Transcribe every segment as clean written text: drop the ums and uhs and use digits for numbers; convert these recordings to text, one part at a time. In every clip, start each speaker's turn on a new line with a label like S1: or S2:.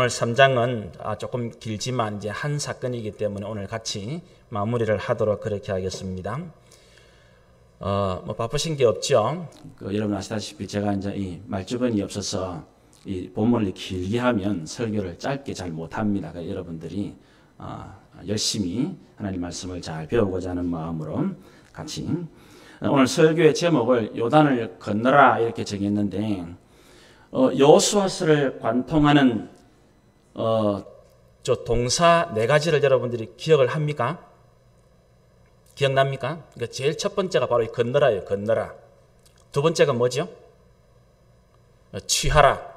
S1: 오늘 3장은 조금 길지만 이제 한 사건이기 때문에 오늘 같이 마무리를 하도록 그렇게 하겠습니다. 뭐 바쁘신 게 없죠?
S2: 여러분 아시다시피 제가 이제 이 말주변이 없어서 이 본문을 길게 하면 설교를 짧게 잘 못합니다. 그러니까 여러분들이 열심히 하나님 말씀을 잘 배우고자 하는 마음으로 같이 오늘 설교의 제목을 요단을 건너라 이렇게 정했는데 여호수아서를 관통하는
S1: 저 동사 네 가지를 여러분들이 기억을 합니까? 기억납니까? 그러니까 제일 첫 번째가 바로 이 건너라예요. 건너라. 두 번째가 뭐죠? 취하라.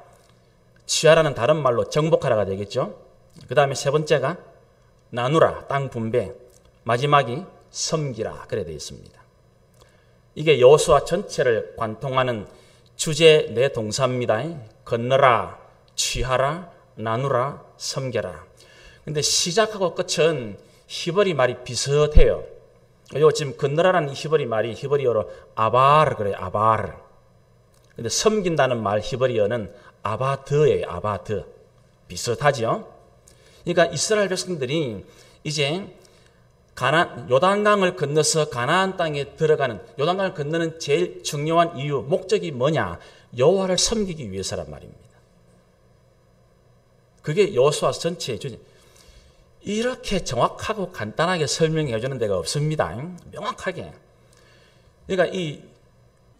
S1: 취하라는 다른 말로 정복하라가 되겠죠. 그 다음에 세 번째가 나누라. 땅 분배. 마지막이 섬기라. 그래 되어 있습니다. 이게 여호수아 전체를 관통하는 주제 네 동사입니다. 건너라, 취하라, 나누라, 섬겨라. 근데 시작하고 끝은 히브리 말이 비슷해요. 요 지금 건너라라는 히브리 말이 히브리어로 아바르 그래요. 아바르. 근데 섬긴다는 말 히브리어는 아바드예요. 아바드. 비슷하죠? 그러니까 이스라엘 백성들이 이제 요단강을 건너서 가나안 땅에 들어가는 요단강을 건너는 제일 중요한 이유, 목적이 뭐냐? 여호와를 섬기기 위해서란 말입니다. 그게 여호수아서 전체의 주제. 이렇게 정확하고 간단하게 설명해 주는 데가 없습니다. 명확하게. 그러니까 이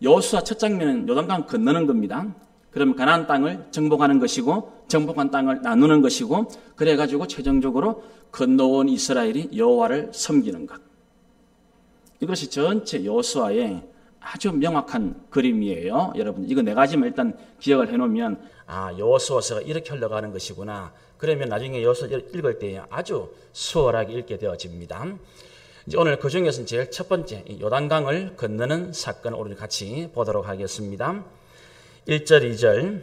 S1: 여호수아 첫 장면은 요단강 건너는 겁니다. 그러면 가나안 땅을 정복하는 것이고 정복한 땅을 나누는 것이고 그래가지고 최종적으로 건너온 이스라엘이 여호와를 섬기는 것. 이것이 전체 여호수아의 아주 명확한 그림이에요. 여러분 이거 네 가지만 일단 기억을 해놓으면 여호수아서가 이렇게 흘러가는 것이구나. 그러면 나중에 여호수아 읽을 때 아주 수월하게 읽게 되어집니다. 이제 오늘 그 중에서 제일 첫 번째 요단강을 건너는 사건을 오늘 같이 보도록 하겠습니다. 1절, 2절.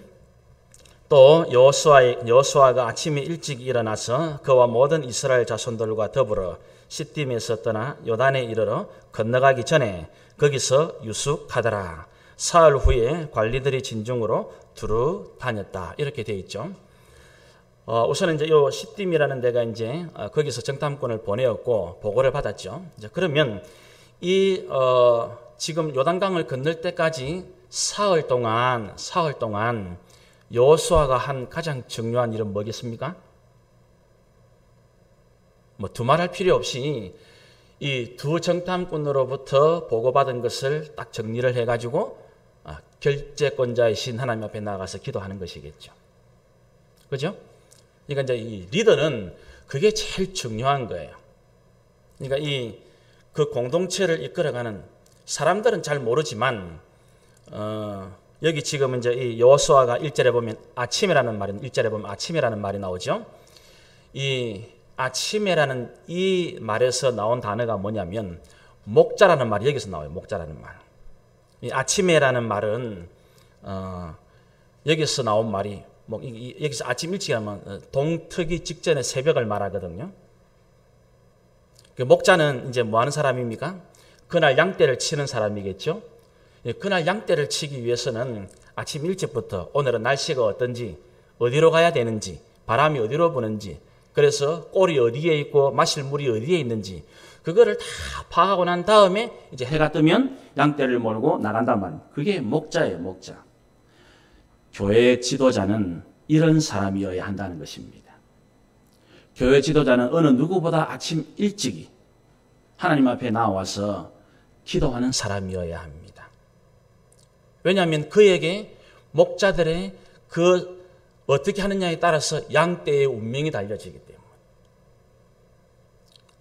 S1: 또 여호수아가 아침에 일찍 일어나서 그와 모든 이스라엘 자손들과 더불어 시딤에서 떠나 요단에 이르러 건너가기 전에 거기서 유숙하더라. 사흘 후에 관리들이 진중으로 두루 다녔다. 이렇게 되어 있죠. 우선 이제 요 시딤이라는 데가 이제 거기서 정탐꾼을 보내었고 보고를 받았죠. 이제 그러면 지금 요단강을 건널 때까지 사흘 동안 여호수아가 한 가장 중요한 일은 뭐겠습니까? 뭐 두말할 필요 없이 이 두 정탐꾼으로부터 보고받은 것을 딱 정리를 해가지고 결재권자이신 하나님 앞에 나가서 기도하는 것이겠죠. 그죠? 그러니까 이제 이 리더는 그게 제일 중요한 거예요. 그러니까 그 공동체를 이끌어가는 사람들은 잘 모르지만 여기 지금 이제 이 여호수아가 1절에 보면 아침이라는 말이 나오죠. 이 아침에라는 이 말에서 나온 단어가 뭐냐면 목자라는 말이 여기서 나와요. 목자라는 말. 이 아침에라는 말은 여기서 나온 말이 여기서 아침 일찍 하면 동트기 직전의 새벽을 말하거든요. 그 목자는 이제 뭐 하는 사람입니까? 그날 양떼를 치는 사람이겠죠. 그날 양떼를 치기 위해서는 아침 일찍부터 오늘은 날씨가 어떤지, 어디로 가야 되는지, 바람이 어디로 부는지, 그래서 꼴이 어디에 있고 마실 물이 어디에 있는지 그거를 다 파악하고 난 다음에 이제 해가 뜨면 양떼를 몰고 나간단 말이에요. 그게 목자예요. 목자. 교회 지도자는 이런 사람이어야 한다는 것입니다. 교회 지도자는 어느 누구보다 아침 일찍이 하나님 앞에 나와서 기도하는 사람이어야 합니다. 왜냐하면 그에게 목자들의 어떻게 하느냐에 따라서 양떼의 운명이 달려지기 때문에.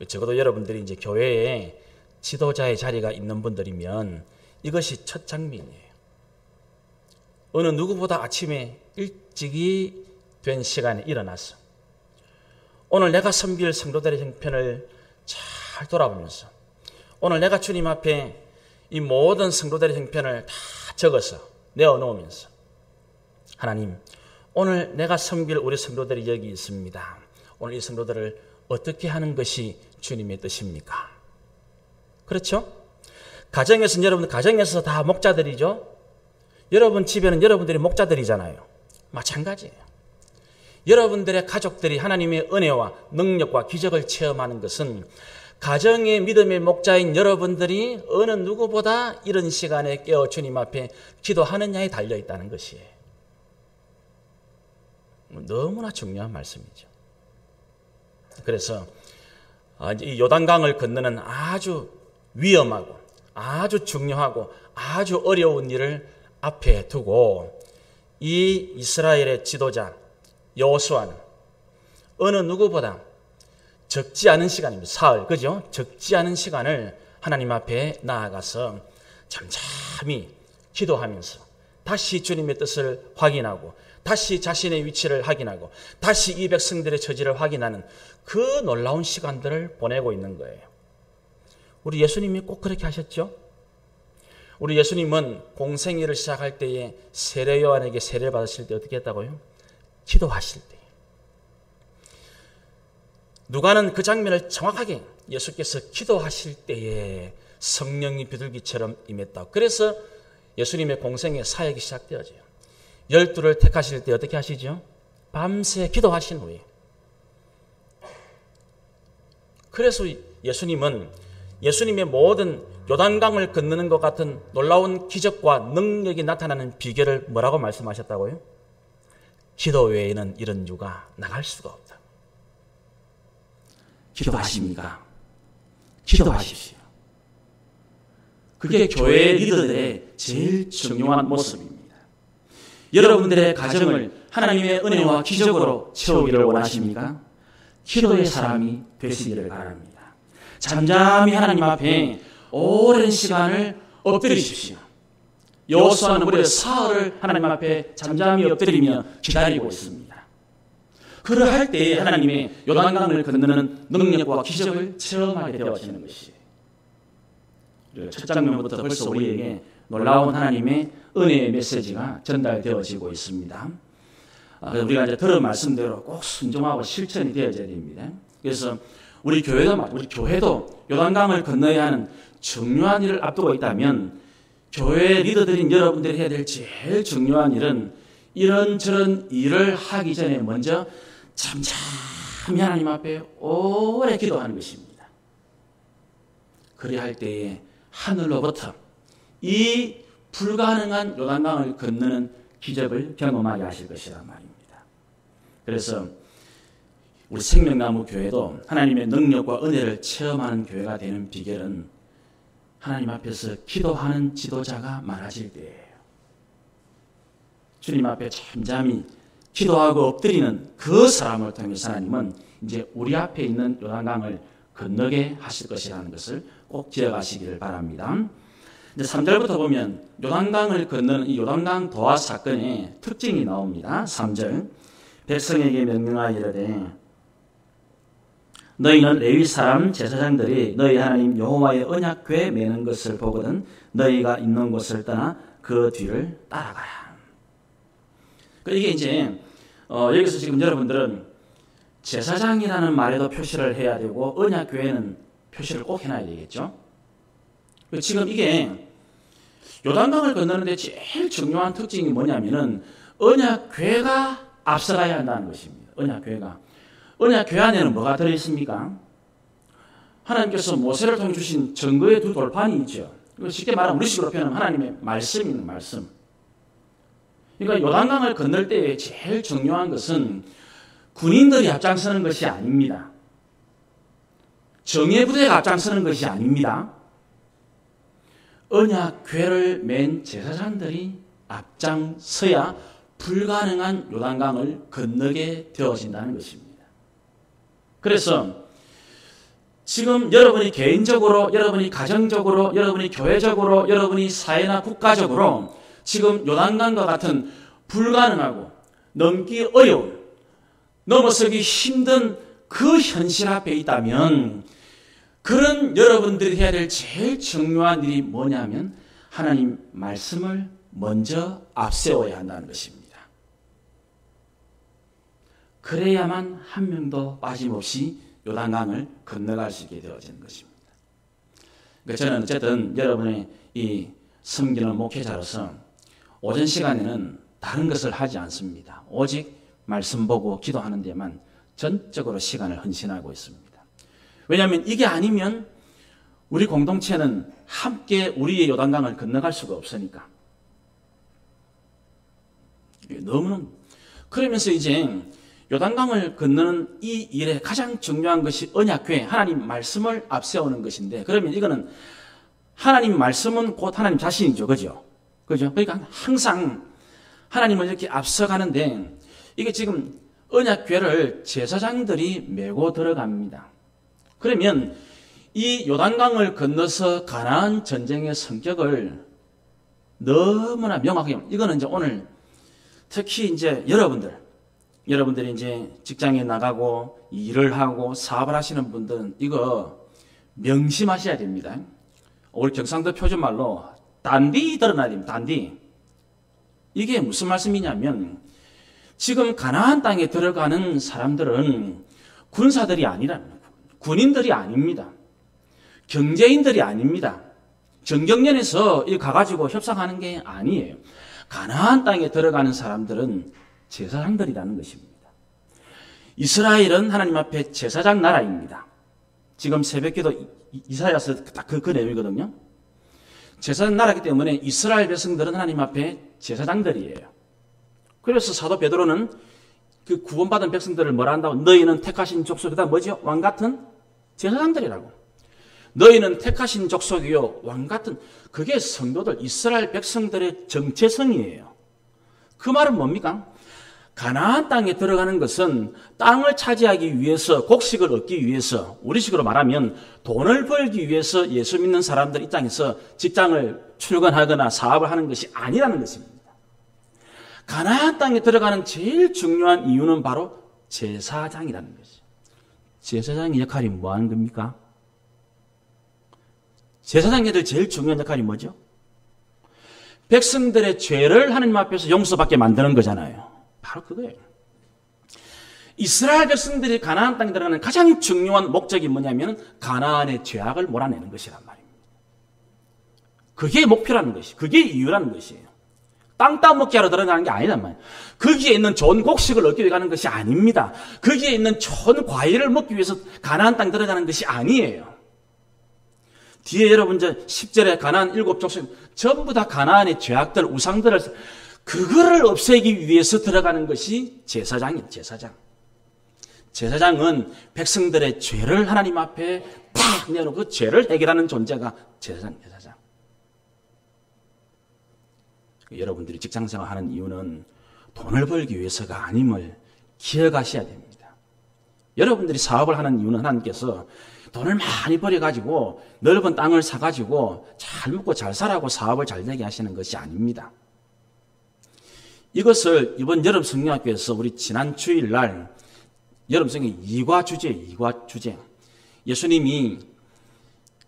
S1: 적어도 여러분들이 이제 교회에 지도자의 자리가 있는 분들이면 이것이 첫 장면이에요. 어느 누구보다 아침에 일찍이 된 시간에 일어나서 오늘 내가 섬길 성도들의 형편을 잘 돌아보면서 오늘 내가 주님 앞에 이 모든 성도들의 형편을 다 적어서 내어놓으면서 하나님, 오늘 내가 섬길 우리 성도들이 여기 있습니다. 오늘 이 성도들을 어떻게 하는 것이 주님의 뜻입니까? 그렇죠? 가정에서는 여러분 가정에서 다 목자들이죠. 여러분 집에는 여러분들이 목자들이잖아요. 마찬가지예요. 여러분들의 가족들이 하나님의 은혜와 능력과 기적을 체험하는 것은 가정의 믿음의 목자인 여러분들이 어느 누구보다 이런 시간에 깨어 주님 앞에 기도하느냐에 달려 있다는 것이에요. 너무나 중요한 말씀이죠. 그래서 이 요단강을 건너는 아주 위험하고 아주 중요하고 아주 어려운 일을 앞에 두고 이 이스라엘의 지도자 여호수아는 어느 누구보다 적지 않은 시간입니다. 사흘, 그죠? 적지 않은 시간을 하나님 앞에 나아가서 잠잠히 기도하면서 다시 주님의 뜻을 확인하고 다시 자신의 위치를 확인하고 다시 이 백성들의 처지를 확인하는 그 놀라운 시간들을 보내고 있는 거예요. 우리 예수님이 꼭 그렇게 하셨죠? 우리 예수님은 공생애를 시작할 때에 세례 요한에게 세례를 받으실 때 어떻게 했다고요? 기도하실 때. 누가는 그 장면을 정확하게 예수께서 기도하실 때에 성령이 비둘기처럼 임했다. 그래서 예수님의 공생의 사역이 시작되어져요. 12를 택하실 때 어떻게 하시죠? 밤새 기도하신 후에. 그래서 예수님은 예수님의 모든 요단강을 건너는 것 같은 놀라운 기적과 능력이 나타나는 비결을 뭐라고 말씀하셨다고요? 기도 외에는 이런 유가 나갈 수가 없다.
S2: 기도하십니까? 기도하십시오. 그게 교회 리더들의 제일 중요한 모습입니다. 여러분들의 가정을 하나님의 은혜와 기적으로 채우기를 원하십니까? 기도의 사람이 되시기를 바랍니다. 잠잠히 하나님 앞에 오랜 시간을 엎드리십시오. 여호수아는 무려 사흘을 하나님 앞에 잠잠히 엎드리며 기다리고 있습니다. 그러할 때에 하나님의 요단강을 건너는 능력과 기적을 체험하게 되어지는 것이에요. 첫 장면부터 벌써 우리에게 놀라운 하나님의 은혜의 메시지가 전달되어지고 있습니다. 우리가 이제 들은 말씀대로 꼭 순종하고 실천이 되어져야 됩니다. 그래서 우리 교회도 요단강을 건너야 하는 중요한 일을 앞두고 있다면 교회 리더들인 여러분들이 해야 될 제일 중요한 일은 이런저런 일을 하기 전에 먼저 잠잠히 하나님 앞에 오래 기도하는 것입니다. 그리할 때에 하늘로부터 이 불가능한 요단강을 건너는 기적을 경험하게 하실 것이란 말입니다. 그래서 우리 생명나무 교회도 하나님의 능력과 은혜를 체험하는 교회가 되는 비결은 하나님 앞에서 기도하는 지도자가 많아질 때예요. 주님 앞에 잠잠히 기도하고 엎드리는 그 사람을 통해서 하나님은 이제 우리 앞에 있는 요단강을 건너게 하실 것이라는 것을 꼭 기억하시기를 바랍니다. 이제 3절부터 보면 요단강을 건너는 이 요단강 도하 사건의 특징이 나옵니다. 3절 백성에게 명령하여 이르되 너희는 레위 사람 제사장들이 너희 하나님 여호와의 언약궤 매는 것을 보거든 너희가 있는 곳을 떠나 그 뒤를 따라가라. 이게 이제 여기서 지금 여러분들은 제사장이라는 말에도 표시를 해야 되고 언약궤에는 표시를 꼭 해놔야 되겠죠. 지금 이게 요단강을 건너는데 제일 중요한 특징이 뭐냐면은 언약궤가 앞서가야 한다는 것입니다. 언약궤 안에는 뭐가 들어있습니까? 하나님께서 모세를 통해 주신 증거의 두 돌판이 있죠. 쉽게 말하면 우리식으로 표현하면 하나님의 말씀이 있는 말씀. 그러니까 요단강을 건널 때 제일 중요한 것은 군인들이 앞장서는 것이 아닙니다. 정예부대가 앞장서는 것이 아닙니다. 언약궤를 맨 제사장들이 앞장서야 불가능한 요단강을 건너게 되어진다는 것입니다. 그래서 지금 여러분이 개인적으로, 여러분이 가정적으로, 여러분이 교회적으로, 여러분이 사회나 국가적으로 지금 요단강과 같은 불가능하고 넘기 어려운, 넘어서기 힘든 그 현실 앞에 있다면 그런 여러분들이 해야 될 제일 중요한 일이 뭐냐면 하나님 말씀을 먼저 앞세워야 한다는 것입니다. 그래야만 한 명도 빠짐없이 요단강을 건너갈 수 있게 되어지는 것입니다. 그러니까 저는 어쨌든 여러분의 이 섬기는 목회자로서 오전 시간에는 다른 것을 하지 않습니다. 오직 말씀 보고 기도하는 데만 전적으로 시간을 헌신하고 있습니다. 왜냐하면 이게 아니면 우리 공동체는 함께 우리의 요단강을 건너갈 수가 없으니까. 너무너무. 그러면서 이제 요단강을 건너는 이 일에 가장 중요한 것이 언약궤, 하나님 말씀을 앞세우는 것인데, 그러면 이거는 하나님 말씀은 곧 하나님 자신이죠. 그죠? 그죠? 그러니까 항상 하나님을 이렇게 앞서가는데, 이게 지금 언약궤를 제사장들이 메고 들어갑니다. 그러면 이 요단강을 건너서 가나안 전쟁의 성격을 너무나 명확하게, 이거는 이제 오늘 특히 이제 여러분들이 이제 직장에 나가고 일을 하고 사업을 하시는 분들은 이거 명심하셔야 됩니다. 우리 경상도 표준말로 단디 드러나야 됩니다. 단디. 이게 무슨 말씀이냐면 지금 가나안 땅에 들어가는 사람들은 군사들이 아니라 군인들이 아닙니다. 경제인들이 아닙니다. 정경련에서 가가지고 협상하는 게 아니에요. 가나안 땅에 들어가는 사람들은 제사장들이라는 것입니다. 이스라엘은 하나님 앞에 제사장 나라입니다. 지금 새벽기도 이사야서 딱 그 내용이거든요. 제사장 나라이기 때문에 이스라엘 백성들은 하나님 앞에 제사장들이에요. 그래서 사도 베드로는 그 구원받은 백성들을 뭐라 한다고? 너희는 택하신 족속이다. 뭐죠? 왕 같은 제사장들이라고. 너희는 택하신 족속이요 왕 같은, 그게 성도들 이스라엘 백성들의 정체성이에요. 그 말은 뭡니까? 가나안 땅에 들어가는 것은 땅을 차지하기 위해서, 곡식을 얻기 위해서, 우리식으로 말하면 돈을 벌기 위해서 예수 믿는 사람들 이 땅에서 직장을 출근하거나 사업을 하는 것이 아니라는 것입니다. 가나안 땅에 들어가는 제일 중요한 이유는 바로 제사장이라는 것이죠. 제사장의 역할이 뭐 하는 겁니까? 제사장들 제일 중요한 역할이 뭐죠? 백성들의 죄를 하나님 앞에서 용서받게 만드는 거잖아요. 바로 그거예요. 이스라엘 백성들이 가나안 땅에 들어가는 가장 중요한 목적이 뭐냐면 가나안의 죄악을 몰아내는 것이란 말입니다. 그게 목표라는 것이, 그게 이유라는 것이에요. 땅 따먹기 하러 들어가는 게 아니란 말이에요. 거기에 있는 좋은 곡식을 얻기 위해 가는 것이 아닙니다. 거기에 있는 좋은 과일을 먹기 위해서 가나안 땅 들어가는 것이 아니에요. 뒤에 여러분 이제 10절에 가나안 7족속 전부 다 가나안의 죄악들, 우상들을, 그거를 없애기 위해서 들어가는 것이 제사장이에요. 제사장. 제사장은 백성들의 죄를 하나님 앞에 탁 내놓고 그 죄를 해결하는 존재가 제사장. 여러분들이 직장생활 하는 이유는 돈을 벌기 위해서가 아님을 기억하셔야 됩니다. 여러분들이 사업을 하는 이유는 하나님께서 돈을 많이 벌여가지고 넓은 땅을 사가지고 잘 먹고 잘 살아고 사업을 잘 되게 하시는 것이 아닙니다. 이것을 이번 여름 성령학교에서 우리 지난 주일날 여름 성경 2과 주제. 예수님이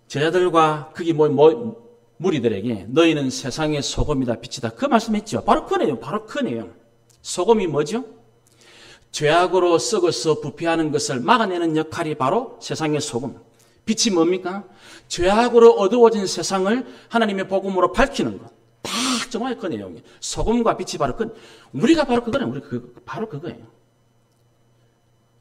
S2: 제자들과 거기 무리들에게 너희는 세상의 소금이다 빛이다 그 말씀했죠. 바로 그네요. 소금이 뭐죠? 죄악으로 썩어서 부패하는 것을 막아내는 역할이 바로 세상의 소금. 빛이 뭡니까? 죄악으로 어두워진 세상을 하나님의 복음으로 밝히는 것. 딱 정말 그 내용이에요. 소금과 빛이 바로 우리가 바로 그거예요. 바로 그거예요.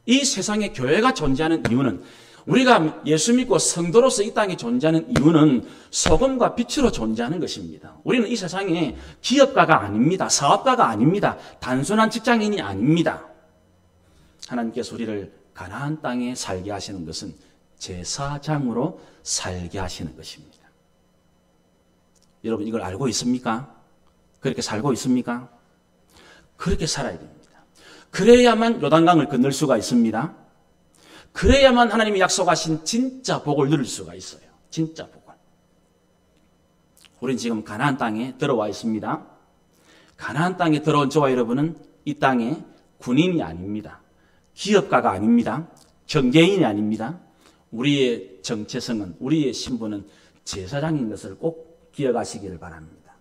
S2: 이 세상에 교회가 존재하는 이유는, 우리가 예수 믿고 성도로서 이 땅에 존재하는 이유는 소금과 빛으로 존재하는 것입니다. 우리는 이 세상에 기업가가 아닙니다. 사업가가 아닙니다. 단순한 직장인이 아닙니다. 하나님께서 우리를 가나안 땅에 살게 하시는 것은 제사장으로 살게 하시는 것입니다. 여러분 이걸 알고 있습니까? 그렇게 살고 있습니까? 그렇게 살아야 됩니다. 그래야만 요단강을 건널 수가 있습니다. 그래야만 하나님이 약속하신 진짜 복을 누릴 수가 있어요. 진짜 복을. 우리는 지금 가나안 땅에 들어와 있습니다. 가나안 땅에 들어온 저와 여러분은 이 땅에 군인이 아닙니다. 기업가가 아닙니다. 경제인이 아닙니다. 우리의 정체성은, 우리의 신분은 제사장인 것을 꼭 기억하시기를 바랍니다.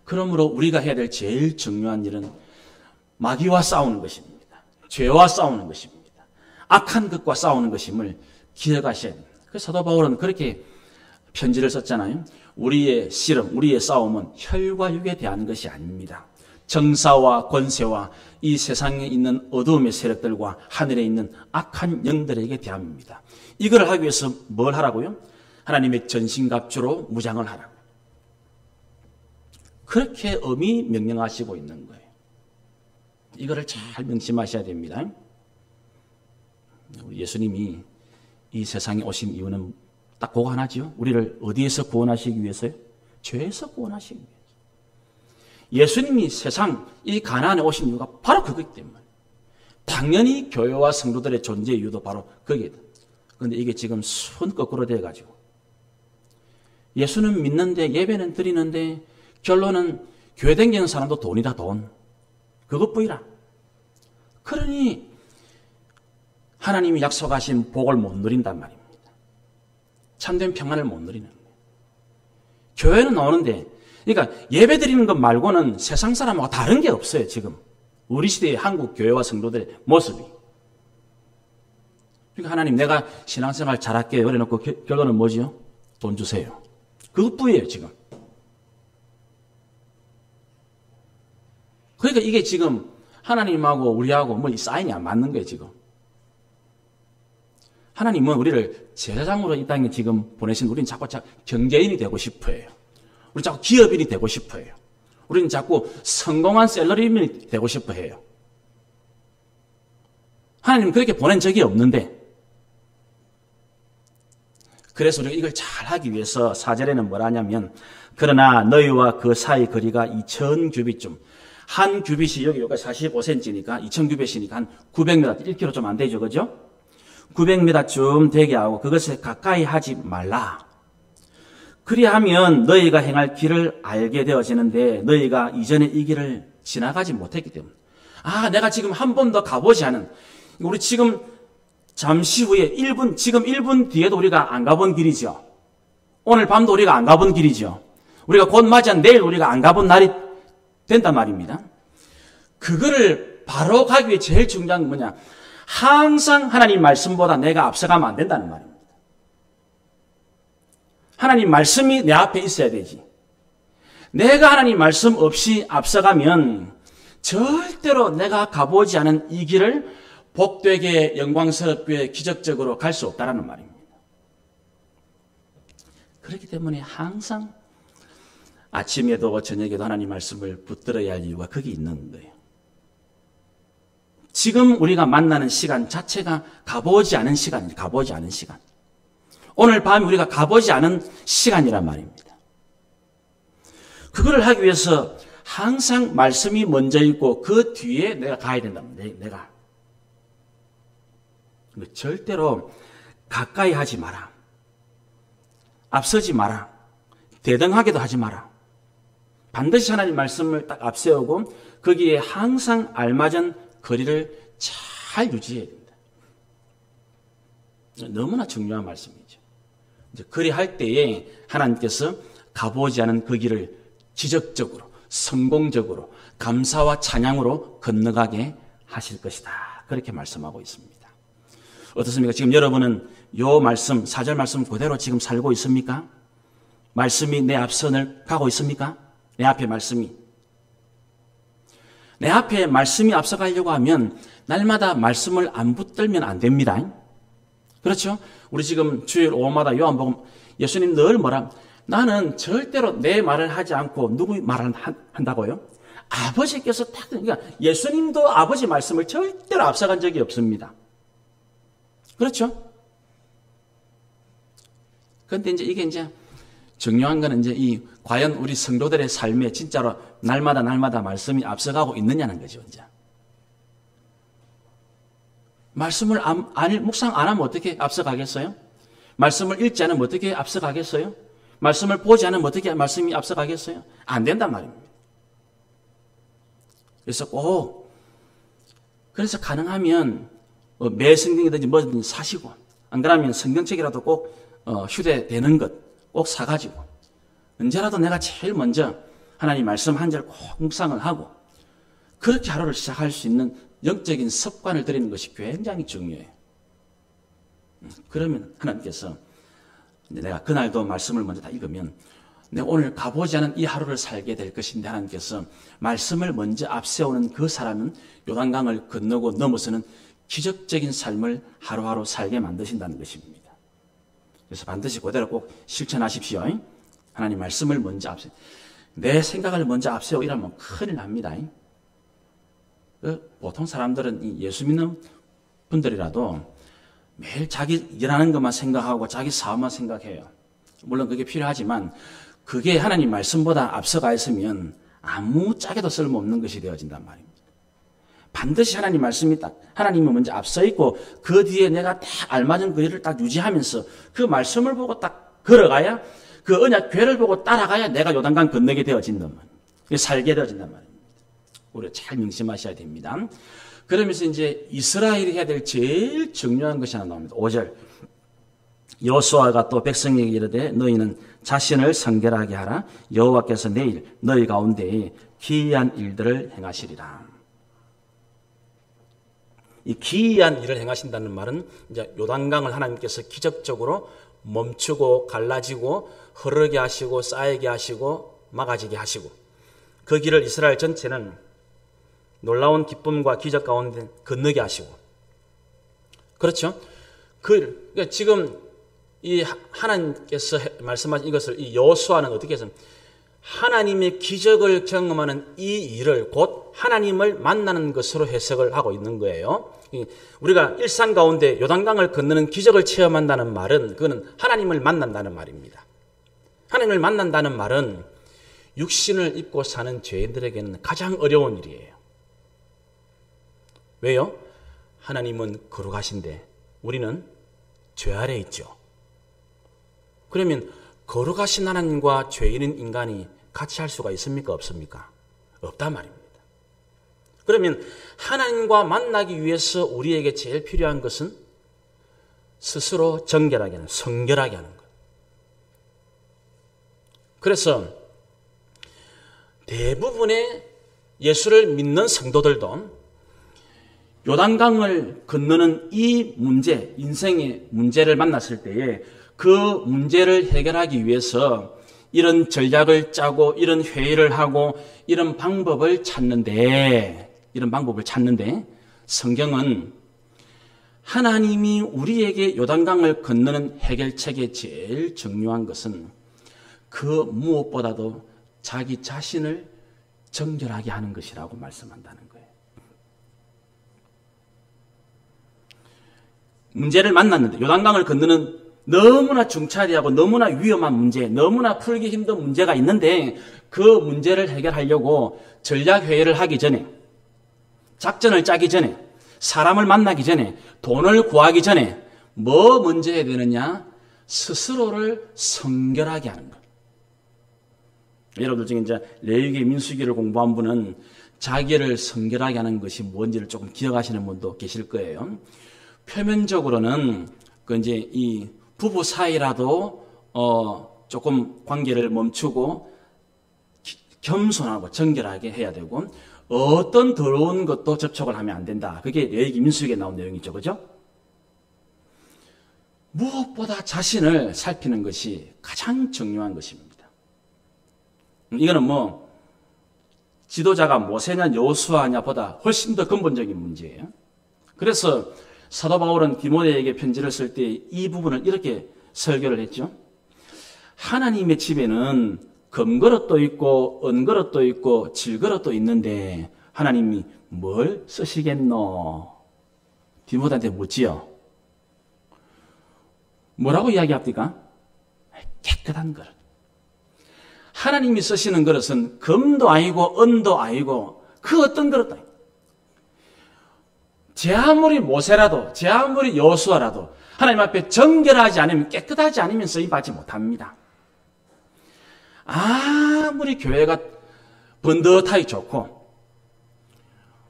S2: 그러므로 우리가 해야 될 제일 중요한 일은 마귀와 싸우는 것입니다. 죄와 싸우는 것입니다. 악한 것과 싸우는 것임을 기억하셔야 됩니다. 그래서 사도 바울은 그렇게 편지를 썼잖아요. 우리의 씨름, 우리의 싸움은 혈과 육에 대한 것이 아닙니다. 정사와 권세와 이 세상에 있는 어두움의 세력들과 하늘에 있는 악한 영들에게 대함입니다. 이걸 하기 위해서 뭘 하라고요? 하나님의 전신갑주로 무장을 하라고. 그렇게 엄히 명령하시고 있는 거예요. 이거를 잘 명심하셔야 됩니다. 예수님이 이 세상에 오신 이유는 딱 그거 하나죠. 우리를 어디에서 구원하시기 위해서요? 죄에서 구원하시기 위해서. 예수님이 세상 이 가나안에 오신 이유가 바로 그거기 때문에. 당연히 교회와 성도들의 존재 이유도 바로 거기에. 그런데 이게 지금 순 거꾸로 돼가지고 예수는 믿는데 예배는 드리는데 결론은 교회 다니는 사람도 돈이다 돈. 그것뿐이라. 그러니 하나님이 약속하신 복을 못 누린단 말입니다. 참된 평안을 못 누리는 거예요. 교회는 나오는데 그러니까 예배 드리는 것 말고는 세상 사람하고 다른 게 없어요. 지금 우리 시대의 한국 교회와 성도들의 모습이. 그러니까 하나님 내가 신앙생활 잘할게요. 그래놓고 결론은 뭐지요? 돈 주세요. 그것뿐이에요 지금. 그러니까 이게 지금 하나님하고 우리하고 뭐 사인이 안 맞는 거예요 지금. 하나님은 우리를 제사장으로 이 땅에 지금 보내신 우리는 자꾸 경제인이 되고 싶어 해요. 우리 자꾸 기업인이 되고 싶어 해요. 우리는 자꾸 성공한 셀러리맨이 되고 싶어 해요. 하나님은 그렇게 보낸 적이 없는데 그래서 우리가 이걸 잘 하기 위해서 4절에는 뭐라 하냐면 그러나 너희와 그 사이 거리가 2000규빗쯤 한 규빗이 여기가 45cm니까 2000규빗이니까 한 900m 1km 좀 안 되죠. 그죠? 900m쯤 되게 하고 그것에 가까이 하지 말라. 그리하면 너희가 행할 길을 알게 되어지는데 너희가 이전에 이 길을 지나가지 못했기 때문에 내가 지금 한 번도 가보지 않은 우리 지금 잠시 후에 1분 지금 1분 뒤에도 우리가 안 가본 길이죠. 오늘 밤도 우리가 안 가본 길이죠. 우리가 곧 맞이한 내일 우리가 안 가본 날이 된단 말입니다. 그거를 바로 가기 위해 제일 중요한 건 뭐냐? 항상 하나님 말씀보다 내가 앞서가면 안 된다는 말입니다. 하나님 말씀이 내 앞에 있어야 되지. 내가 하나님 말씀 없이 앞서가면 절대로 내가 가보지 않은 이 길을 복되게 영광스럽게 기적적으로 갈 수 없다는 말입니다. 그렇기 때문에 항상 아침에도 저녁에도 하나님 말씀을 붙들어야 할 이유가 거기 있는 거예요. 지금 우리가 만나는 시간 자체가 가보지 않은 시간이에요. 가보지 않은 시간. 오늘 밤에 우리가 가보지 않은 시간이란 말입니다. 그거를 하기 위해서 항상 말씀이 먼저 있고 그 뒤에 내가 가야 된답니다. 내가. 절대로 가까이 하지 마라. 앞서지 마라. 대등하게도 하지 마라. 반드시 하나님 말씀을 딱 앞세우고 거기에 항상 알맞은 거리를 잘 유지해야 됩니다. 너무나 중요한 말씀이죠. 이제 그리할 때에 하나님께서 가보지 않은 그 길을 기적적으로 성공적으로 감사와 찬양으로 건너가게 하실 것이다. 그렇게 말씀하고 있습니다. 어떻습니까? 지금 여러분은 요 말씀 4절 말씀 그대로 지금 살고 있습니까? 말씀이 내 앞선을 가고 있습니까? 내 앞에 말씀이. 내 앞에 말씀이 앞서가려고 하면 날마다 말씀을 안 붙들면 안 됩니다. 그렇죠? 우리 지금 주일 오후마다 요한복음 예수님 늘 뭐라 나는 절대로 내 말을 하지 않고 누구 말을 한다고요? 아버지께서 딱 그러니까 예수님도 아버지 말씀을 절대로 앞서간 적이 없습니다. 그렇죠? 그런데 이게 중요한 거는 이 과연 우리 성도들의 삶에 진짜로 날마다 말씀이 앞서가고 있느냐는 거죠. 말씀을 묵상 안 하면 어떻게 앞서가겠어요? 말씀을 읽지 않으면 어떻게 앞서가겠어요? 말씀을 보지 않으면 어떻게 말씀이 앞서가겠어요? 안 된단 말입니다. 그래서 가능하면 매 성경이든지 뭐든지 사시고 안 그러면 성경책이라도 꼭 휴대되는 것 꼭 사가지고 언제라도 내가 제일 먼저 하나님 말씀 한 절 꼭 묵상을 하고 그렇게 하루를 시작할 수 있는 영적인 습관을 들이는 것이 굉장히 중요해요. 그러면 하나님께서 내가 그날도 말씀을 먼저 다 읽으면 내가 오늘 가보지 않은 이 하루를 살게 될 것인데 하나님께서 말씀을 먼저 앞세우는 그 사람은 요단강을 건너고 넘어서는 기적적인 삶을 하루하루 살게 만드신다는 것입니다. 그래서 반드시 그대로 꼭 실천하십시오. 하나님 말씀을 먼저 앞세워. 내 생각을 먼저 앞세워 이러면 큰일 납니다. 보통 사람들은 예수 믿는 분들이라도 매일 자기 일하는 것만 생각하고 자기 사업만 생각해요. 물론 그게 필요하지만 그게 하나님 말씀보다 앞서가 있으면 아무 짝에도 쓸모없는 것이 되어진단 말입니다. 반드시 하나님 말씀이 딱 하나님은 먼저 앞서 있고 그 뒤에 내가 딱 알맞은 그 일을 딱 유지하면서 그 말씀을 보고 딱 걸어가야 그 언약 궤를 보고 따라가야 내가 요단강 건너게 되어진단 말입니다. 살게 되어진단 말입니다. 우리가 잘 명심하셔야 됩니다. 그러면서 이제 이스라엘이 해야 될 제일 중요한 것이 하나 나옵니다. 5절. 여호수아가 또 백성에게 이르되 너희는 자신을 성결하게 하라. 여호와께서 내일 너희 가운데에 기이한 일들을 행하시리라. 이 기이한 일을 행하신다는 말은 이제 요단강을 하나님께서 기적적으로 멈추고 갈라지고 흐르게 하시고 쌓이게 하시고 막아지게 하시고 그 길을 이스라엘 전체는 놀라운 기쁨과 기적 가운데 건너게 하시고 그렇죠? 그러니까 지금 이 하나님께서 말씀하신 이것을 이 여호수아는 어떻게 해서 하나님의 기적을 경험하는 이 일을 곧 하나님을 만나는 것으로 해석을 하고 있는 거예요. 우리가 일상 가운데 요단강을 건너는 기적을 체험한다는 말은 그거는 하나님을 만난다는 말입니다. 하나님을 만난다는 말은 육신을 입고 사는 죄인들에게는 가장 어려운 일이에요. 왜요? 하나님은 거룩하신데 우리는 죄 아래 있죠. 그러면 거룩하신 하나님과 죄인인 인간이 같이 할 수가 있습니까? 없습니까? 없단 말입니다. 그러면 하나님과 만나기 위해서 우리에게 제일 필요한 것은 스스로 정결하게 하는, 성결하게 하는 것. 그래서 대부분의 예수를 믿는 성도들도 요단강을 건너는 이 문제, 인생의 문제를 만났을 때에 그 문제를 해결하기 위해서 이런 전략을 짜고 이런 회의를 하고 이런 방법을 찾는데 성경은 하나님이 우리에게 요단강을 건너는 해결책의 제일 중요한 것은 그 무엇보다도 자기 자신을 정결하게 하는 것이라고 말씀한다는 거예요. 문제를 만났는데 요단강을 건너는 너무나 중차대하고 너무나 위험한 문제, 너무나 풀기 힘든 문제가 있는데 그 문제를 해결하려고 전략회의를 하기 전에, 작전을 짜기 전에, 사람을 만나기 전에, 돈을 구하기 전에 뭐 먼저 해야 되느냐? 스스로를 성결하게 하는 것. 여러분들 중에 이제 레위기 민수기를 공부한 분은 자기를 성결하게 하는 것이 뭔지를 조금 기억하시는 분도 계실 거예요. 표면적으로는 그 이제 이 부부 사이라도 조금 관계를 멈추고 겸손하고 정결하게 해야 되고 어떤 더러운 것도 접촉을 하면 안 된다. 그게 레위기 민수기에 나온 내용이죠. 그죠? 무엇보다 자신을 살피는 것이 가장 중요한 것입니다. 이거는 뭐 지도자가 모세냐 여호수아냐 보다 훨씬 더 근본적인 문제예요. 그래서 사도 바울은 디모데에게 편지를 쓸 때 이 부분을 이렇게 설교를 했죠. 하나님의 집에는 금그릇도 있고 은그릇도 있고 질그릇도 있는데 하나님이 뭘 쓰시겠노? 디모데한테 묻지요. 뭐라고 이야기합니까? 깨끗한 그릇. 하나님이 쓰시는 그릇은 금도 아니고 은도 아니고 그 어떤 그릇도 아니고 제 아무리 모세라도 제 아무리 여호수아라도 하나님 앞에 정결하지 않으면 깨끗하지 않으면 쓰임받지 못합니다. 아무리 교회가 번듯하기 좋고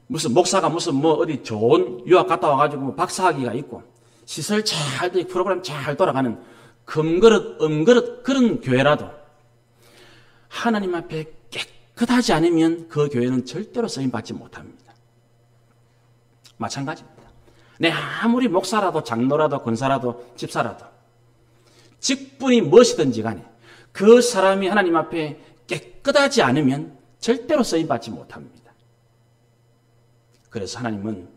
S2: 무슨 목사가 무슨 뭐 어디 좋은 유학 갔다 와가지고 뭐 박사학위가 있고 시설 잘 되고 프로그램 잘 돌아가는 금그릇 은그릇 그런 교회라도 하나님 앞에 깨끗하지 않으면 그 교회는 절대로 쓰임받지 못합니다. 마찬가지입니다. 내 아무리 목사라도 장로라도 권사라도 집사라도 직분이 무엇이든지 간에 그 사람이 하나님 앞에 깨끗하지 않으면 절대로 쓰임받지 못합니다. 그래서 하나님은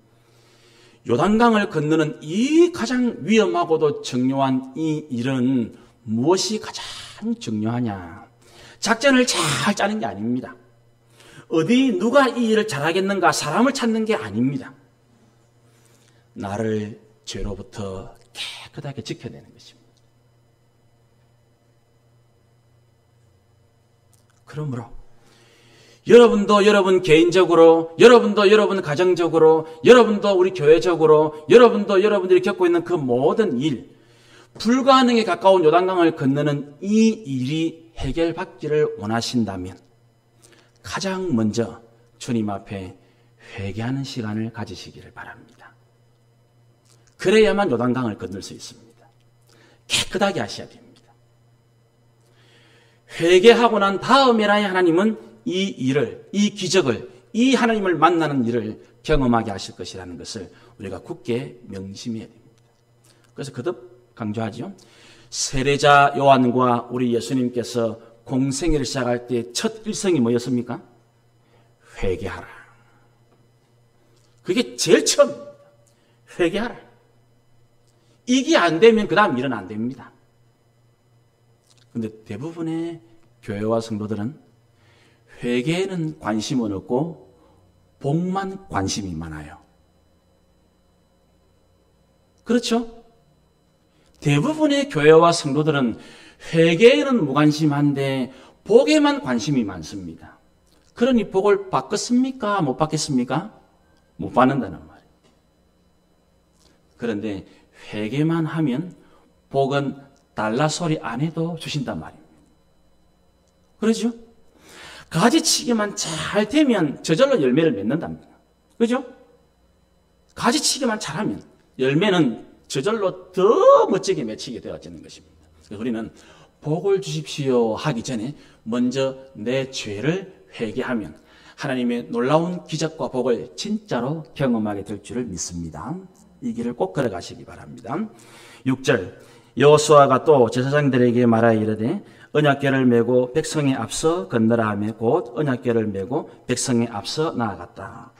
S2: 요단강을 건너는 이 가장 위험하고도 중요한 이 일은 무엇이 가장 중요하냐? 작전을 잘 짜는 게 아닙니다. 어디 누가 이 일을 잘하겠는가 사람을 찾는 게 아닙니다. 나를 죄로부터 깨끗하게 지켜내는 것입니다. 그러므로 여러분도 여러분 개인적으로, 여러분도 여러분 가정적으로, 여러분도 우리 교회적으로, 여러분도 여러분들이 겪고 있는 그 모든 일, 불가능에 가까운 요단강을 건너는 이 일이 해결받기를 원하신다면 가장 먼저 주님 앞에 회개하는 시간을 가지시기를 바랍니다. 그래야만 요단강을 건널 수 있습니다. 깨끗하게 하셔야 됩니다. 회개하고 난 다음에라야 하나님은 이 일을, 이 기적을, 이 하나님을 만나는 일을 경험하게 하실 것이라는 것을 우리가 굳게 명심해야 됩니다. 그래서 거듭 강조하죠. 세례자 요한과 우리 예수님께서 공생애를 시작할 때 첫 일성이 뭐였습니까? 회개하라. 그게 제일 처음입니다. 회개하라. 이게 안 되면 그 다음 일은 안 됩니다. 그런데 대부분의 교회와 성도들은 회개에는 관심은 없고 복만 관심이 많아요. 그렇죠? 대부분의 교회와 성도들은 회개에는 무관심한데 복에만 관심이 많습니다. 그러니 복을 받겠습니까? 못 받겠습니까? 못 받는다는 말이에요. 그런데 회개만 하면 복은 달라 소리 안 해도 주신단 말입니다. 그렇죠? 가지치기만 잘 되면 저절로 열매를 맺는답니다. 그죠? 가지치기만 잘하면 열매는 저절로 더 멋지게 맺히게 되어지는 것입니다. 그래서 우리는 복을 주십시오 하기 전에 먼저 내 죄를 회개하면 하나님의 놀라운 기적과 복을 진짜로 경험하게 될 줄을 믿습니다. 이 길을 꼭 걸어가시기 바랍니다. 6절 여호수아가 또 제사장들에게 말하여 이르되 언약궤를 메고 백성에 앞서 건너라 하며 곧 언약궤를 메고 백성에 앞서 나아갔다.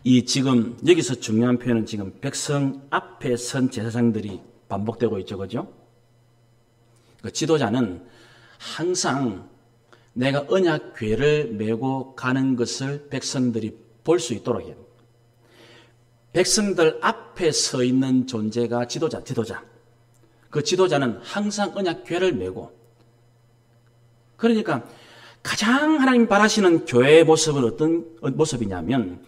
S2: 이 지금 여기서 중요한 표현은 지금 백성 앞에 선 제사장들이 반복되고 있죠. 그죠? 그 지도자는 항상 내가 언약궤를 메고 가는 것을 백성들이 볼 수 있도록 해요. 백성들 앞에 서 있는 존재가 지도자. 그 지도자는 항상 언약궤를 메고, 그러니까 가장 하나님 바라시는 교회의 모습은 어떤 모습이냐면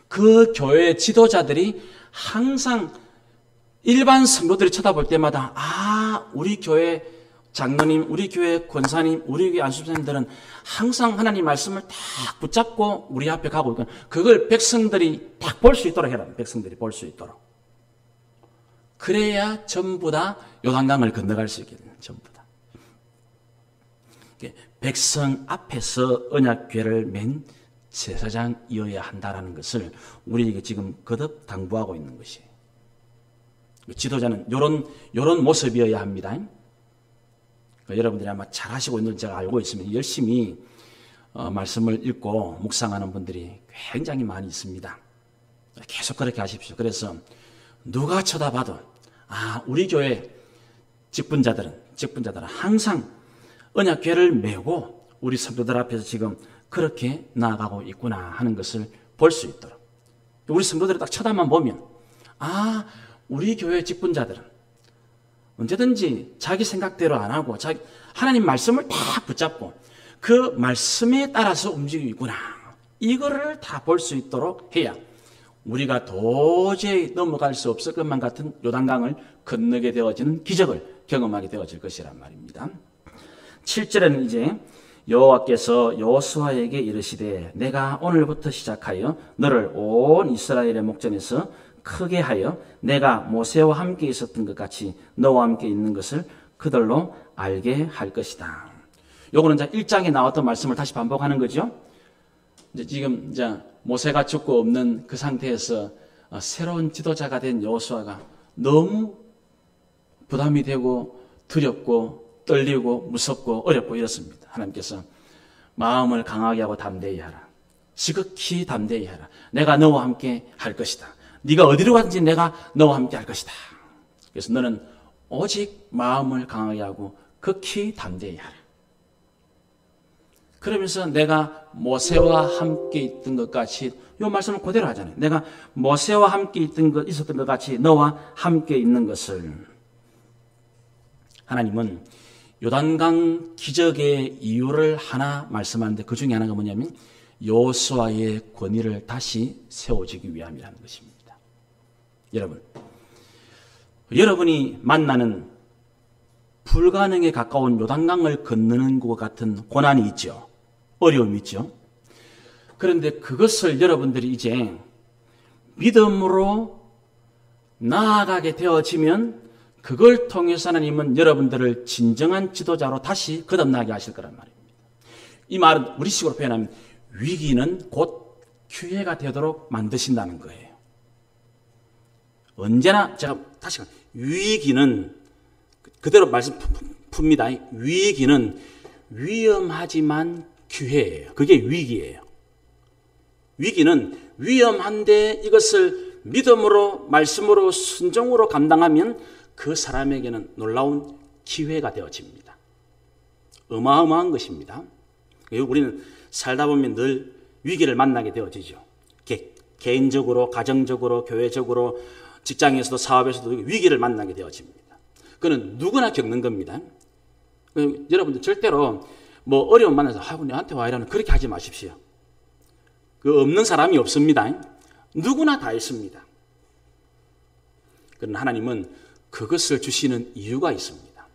S2: 그 교회 지도자들이 항상 일반 성도들이 쳐다볼 때마다 우리 교회 장로님, 우리 교회 권사님, 우리 교회 안수사님들은 항상 하나님 말씀을 딱 붙잡고 우리 앞에 가고 있고, 그걸 백성들이 딱 볼 수 있도록 해라. 백성들이 볼 수 있도록. 그래야 전부 다 요단강을 건너갈 수 있게 되는, 전부 다. 백성 앞에서 언약궤를 맨 제사장이어야 한다라는 것을 우리에게 지금 거듭 당부하고 있는 것이에요. 지도자는 요런 모습이어야 합니다. 여러분들이 아마 잘 하시고 있는 제가 알고 있습니다. 열심히 말씀을 읽고 묵상하는 분들이 굉장히 많이 있습니다. 계속 그렇게 하십시오. 그래서 누가 쳐다봐도 우리 교회 직분자들은 항상 언약궤를 메고 우리 성도들 앞에서 지금 그렇게 나아가고 있구나 하는 것을 볼 수 있도록. 우리 성도들이 딱 쳐다만 보면 우리 교회 직분자들은 언제든지 자기 생각대로 안 하고 하나님 말씀을 딱 붙잡고 그 말씀에 따라서 움직이고 있구나. 이거를 다 볼 수 있도록 해야 우리가 도저히 넘어갈 수 없을 것만 같은 요단강을 건너게 되어지는 기적을 경험하게 되어질 것이란 말입니다. 7절에는 이제 여호와께서 여호수아에게 이르시되 내가 오늘부터 시작하여 너를 온 이스라엘의 목전에서 크게 하여 내가 모세와 함께 있었던 것 같이 너와 함께 있는 것을 그들로 알게 할 것이다. 요거는 이제 1장에 나왔던 말씀을 다시 반복하는 거죠. 이제 지금 이제 모세가 죽고 없는 그 상태에서 새로운 지도자가 된 여호수아가 너무 부담이 되고 두렵고 떨리고 무섭고 어렵고 이렇습니다. 하나님께서 마음을 강하게 하고 담대히 하라. 지극히 담대히 하라. 내가 너와 함께 할 것이다. 네가 어디로 가든지 내가 너와 함께 할 것이다. 그래서 너는 오직 마음을 강하게 하고 극히 담대히 하라. 그러면서 내가 모세와 함께 있던 것 같이, 이 말씀을 그대로 하잖아요. 내가 모세와 함께 있었던 것 같이 너와 함께 있는 것을. 하나님은 요단강 기적의 이유를 하나 말씀하는데 그 중에 하나가 뭐냐면 여호수아의 권위를 다시 세워주기 위함이라는 것입니다. 여러분이 만나는 불가능에 가까운 요단강을 건너는 것 같은 고난이 있죠. 어려움이 있죠. 그런데 그것을 여러분들이 이제 믿음으로 나아가게 되어지면 그걸 통해서 하나님은 여러분들을 진정한 지도자로 다시 거듭나게 하실 거란 말입니다. 이 말은 우리식으로 표현하면 위기는 곧 기회가 되도록 만드신다는 거예요. 언제나 제가 다시 위기는 그대로 말씀 풉니다. 위기는 위험하지만 기회예요. 그게 위기예요. 위기는 위험한데 이것을 믿음으로 말씀으로 순종으로 감당하면 그 사람에게는 놀라운 기회가 되어집니다. 어마어마한 것입니다. 우리는 살다 보면 늘 위기를 만나게 되어지죠. 개인적으로, 가정적으로, 교회적으로, 직장에서도 사업에서도 위기를 만나게 되어집니다. 그건 누구나 겪는 겁니다. 여러분들 절대로 뭐 어려움 만나서 아이고 내한테 와 이러는 그렇게 하지 마십시오. 그 없는 사람이 없습니다. 누구나 다 있습니다. 그러나 하나님은 그것을 주시는 이유가 있습니다.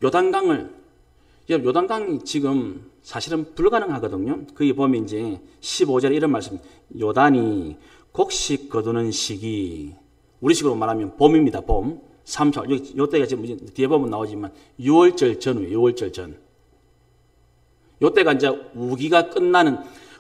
S2: 요단강이 지금 사실은 불가능하거든요. 거기 보면 이제 15절에 이런 말씀, 요단이 곡식 거두는 시기, 우리식으로 말하면 봄입니다. 봄. 3, 4월. 요때가 지금 뒤에 보면 나오지만 6월절 전후예요. 6월절 전. 요때가 이제 우기가 끝나는,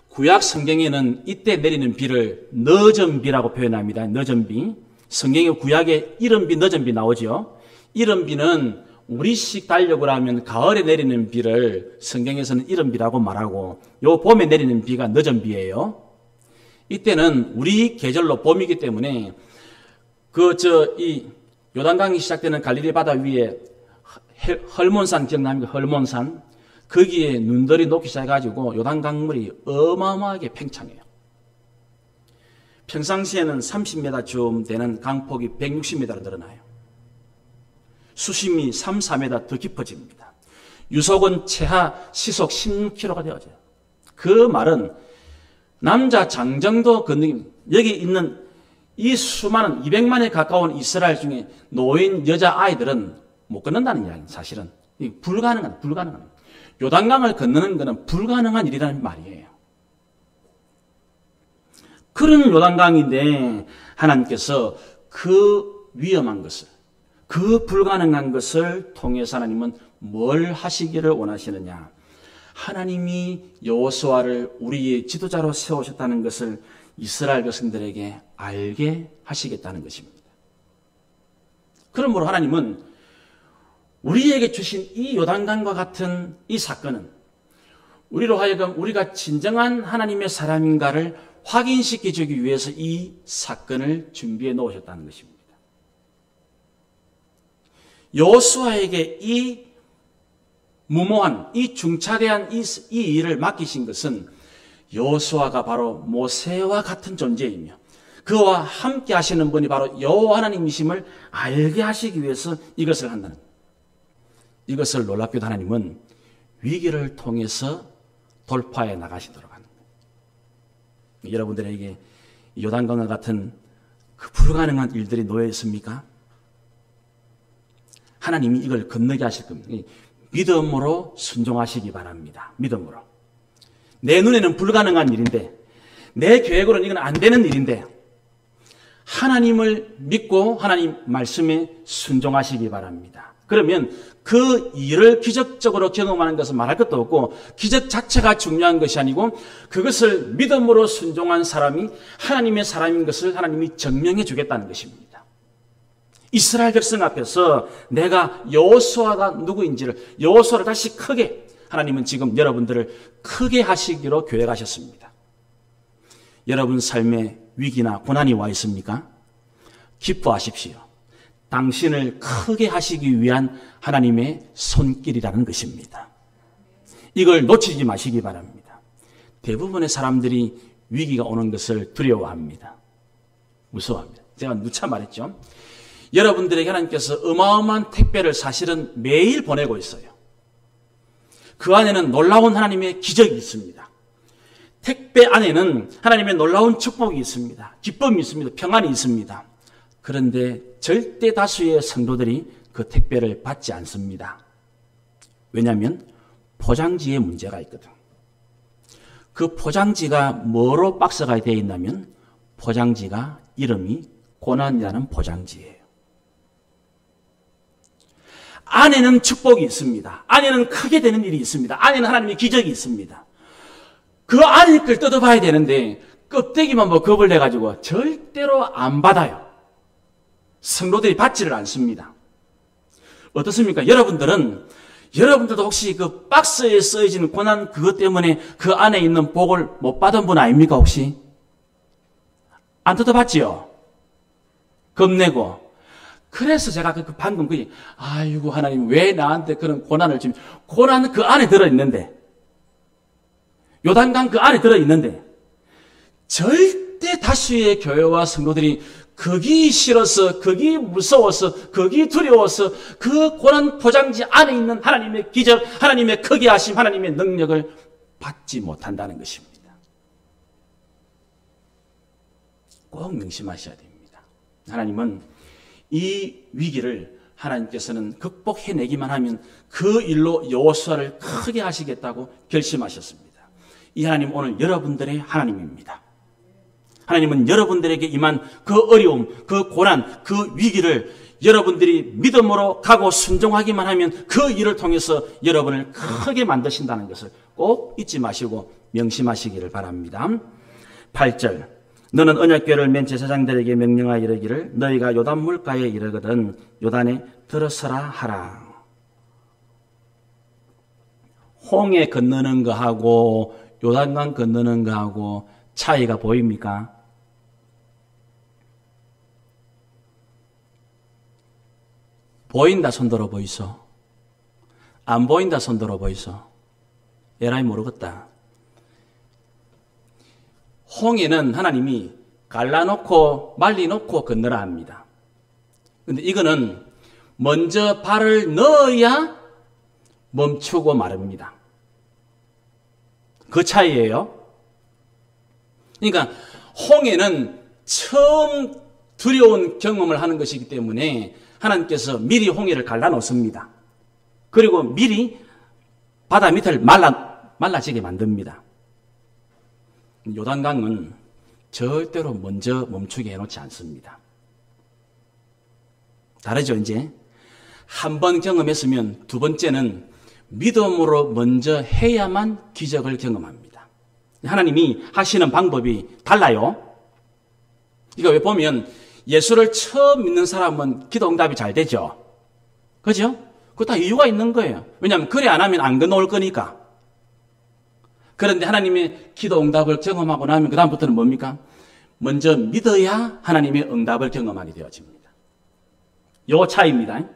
S2: 구약 성경에는 이때 내리는 비를 너전비라고 표현합니다. 너전비. 성경에 구약에 이른비, 너전비 나오죠. 이른비는 우리식 달력으로 하면 가을에 내리는 비를 성경에서는 이른비라고 말하고, 요 봄에 내리는 비가 너전비예요. 이때는 우리 계절로 봄이기 때문에 이 요단강이 시작되는 갈릴리 바다 위에 헐몬산 기억납니까? 헐몬산. 거기에 눈들이 녹기 시작해가지고 요단강물이 어마어마하게 팽창해요. 평상시에는 30m쯤 되는 강폭이 160m로 늘어나요. 수심이 3, 4m 더 깊어집니다. 유속은 최하 시속 10km가 되어져요. 그 말은 남자 장정도 건너기, 여기 있는 이 수많은 200만에 가까운 이스라엘 중에 노인, 여자, 아이들은 못 건넌다는 이야기예요. 사실은 불가능한. 요단강을 건너는 것은 불가능한 일이라는 말이에요. 그런 요단강인데 하나님께서 그 위험한 것을, 그 불가능한 것을 통해서 하나님은 뭘 하시기를 원하시느냐? 하나님이 여호수아를 우리의 지도자로 세우셨다는 것을 이스라엘 백성들에게 알게 하시겠다는 것입니다. 그러므로 하나님은 우리에게 주신 이 요단강과 같은 이 사건은 우리로 하여금 우리가 진정한 하나님의 사람인가를 확인시켜주기 위해서 이 사건을 준비해 놓으셨다는 것입니다. 여호수아에게 이 무모한, 이 중차대한 이 일을 맡기신 것은 여호수아가 바로 모세와 같은 존재이며 그와 함께 하시는 분이 바로 여호와 하나님이심을 알게 하시기 위해서 이것을 한다는 거예요. 이것을 놀랍게도 하나님은 위기를 통해서 돌파해 나가시도록 하는 거예요. 여러분들에게 요단강과 같은 그 불가능한 일들이 놓여 있습니까? 하나님이 이걸 건너게 하실 겁니다. 믿음으로 순종하시기 바랍니다. 믿음으로. 내 눈에는 불가능한 일인데, 내 계획으로는 이건 안 되는 일인데, 하나님을 믿고 하나님 말씀에 순종하시기 바랍니다. 그러면 그 일을 기적적으로 경험하는 것은 말할 것도 없고 기적 자체가 중요한 것이 아니고 그것을 믿음으로 순종한 사람이 하나님의 사람인 것을 하나님이 증명해 주겠다는 것입니다.
S1: 이스라엘 백성 앞에서 내가 여호수아가 누구인지를, 여호수아를 다시 크게, 하나님은 지금 여러분들을 크게 하시기로 계획하셨습니다. 여러분 삶에 위기나 고난이 와 있습니까? 기뻐하십시오. 당신을 크게 하시기 위한 하나님의 손길이라는 것입니다. 이걸 놓치지 마시기 바랍니다. 대부분의 사람들이 위기가 오는 것을 두려워합니다. 무서워합니다. 제가 누차 말했죠. 여러분들에게 하나님께서 어마어마한 택배를 사실은 매일 보내고 있어요. 그 안에는 놀라운 하나님의 기적이 있습니다. 택배 안에는 하나님의 놀라운 축복이 있습니다. 기쁨이 있습니다. 평안이 있습니다. 그런데 절대 다수의 성도들이 그 택배를 받지 않습니다. 왜냐하면 포장지에 문제가 있거든. 그 포장지가 뭐로 박스가 되어 있냐면 포장지가 이름이 고난이라는 포장지예요. 안에는 축복이 있습니다. 안에는 크게 되는 일이 있습니다. 안에는 하나님의 기적이 있습니다. 그 안에 걸 뜯어봐야 되는데 껍데기만 뭐 겁을 내가지고 절대로 안 받아요. 성도들이 받지를 않습니다. 어떻습니까? 여러분들도 혹시 그 박스에 쓰여진 고난 그것 때문에 그 안에 있는 복을 못 받은 분 아닙니까 혹시? 안 뜯어봤지요? 겁내고. 그래서 제가 방금 아이고 하나님 왜 나한테 그런 고난을 지금, 고난은 그 안에 들어있는데, 요단강 그 안에 들어있는데 절대 다수의 교회와 성도들이 거기 싫어서, 거기 무서워서, 거기 두려워서 그 고난 포장지 안에 있는 하나님의 기적, 하나님의 크게 하심, 하나님의 능력을 받지 못한다는 것입니다. 꼭 명심하셔야 됩니다. 하나님은 이 위기를 하나님께서는 극복해내기만 하면 그 일로 여호수아를 크게 하시겠다고 결심하셨습니다. 이 하나님 오늘 여러분들의 하나님입니다. 하나님은 여러분들에게 임한 그 어려움, 그 고난, 그 위기를 여러분들이 믿음으로 가고 순종하기만 하면 그 일을 통해서 여러분을 크게 만드신다는 것을 꼭 잊지 마시고 명심하시기를 바랍니다. 8절, 너는 언약궤를 맨 제사장들에게 명령하여 이르기를 너희가 요단 물가에 이르거든 요단에 들어서라 하라. 홍해 건너는 거하고 요단강 건너는 거하고 차이가 보입니까? 보인다 손들어 보이소. 안 보인다 손들어 보이소. 에라이 모르겠다. 홍해는 하나님이 갈라놓고 말리놓고 건너라 합니다. 근데 이거는 먼저 발을 넣어야 멈추고 마릅니다. 그 차이예요. 그러니까 홍해는 처음 두려운 경험을 하는 것이기 때문에 하나님께서 미리 홍해를 갈라놓습니다. 그리고 미리 바다 밑을 말라지게 만듭니다. 요단강은 절대로 먼저 멈추게 해놓지 않습니다. 다르죠, 이제? 한 번 경험했으면 두 번째는 믿음으로 먼저 해야만 기적을 경험합니다. 하나님이 하시는 방법이 달라요. 이거 왜 보면 예수를 처음 믿는 사람은 기도 응답이 잘 되죠. 그죠? 그거 다 이유가 있는 거예요. 왜냐하면 그래 안 하면 안 건너올 거니까. 그런데 하나님의 기도 응답을 경험하고 나면 그 다음부터는 뭡니까? 먼저 믿어야 하나님의 응답을 경험하게 되어집니다. 요 차이입니다.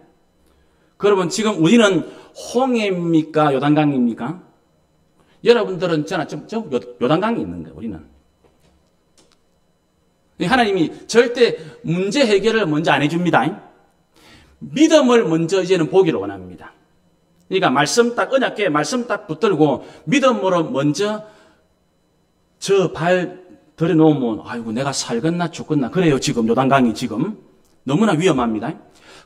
S1: 그러면 지금 우리는 홍해입니까? 요단강입니까? 여러분들은 저는 요단강이 있는 거예요. 우리는. 하나님이 절대 문제 해결을 먼저 안 해줍니다. 믿음을 먼저 이제는 보기를 원합니다. 그러니까 말씀 딱 언약궤 말씀 딱 붙들고 믿음으로 먼저 저 발 들여놓으면 아이고 내가 살겠나 죽겠나 그래요. 지금 요단강이 지금 너무나 위험합니다.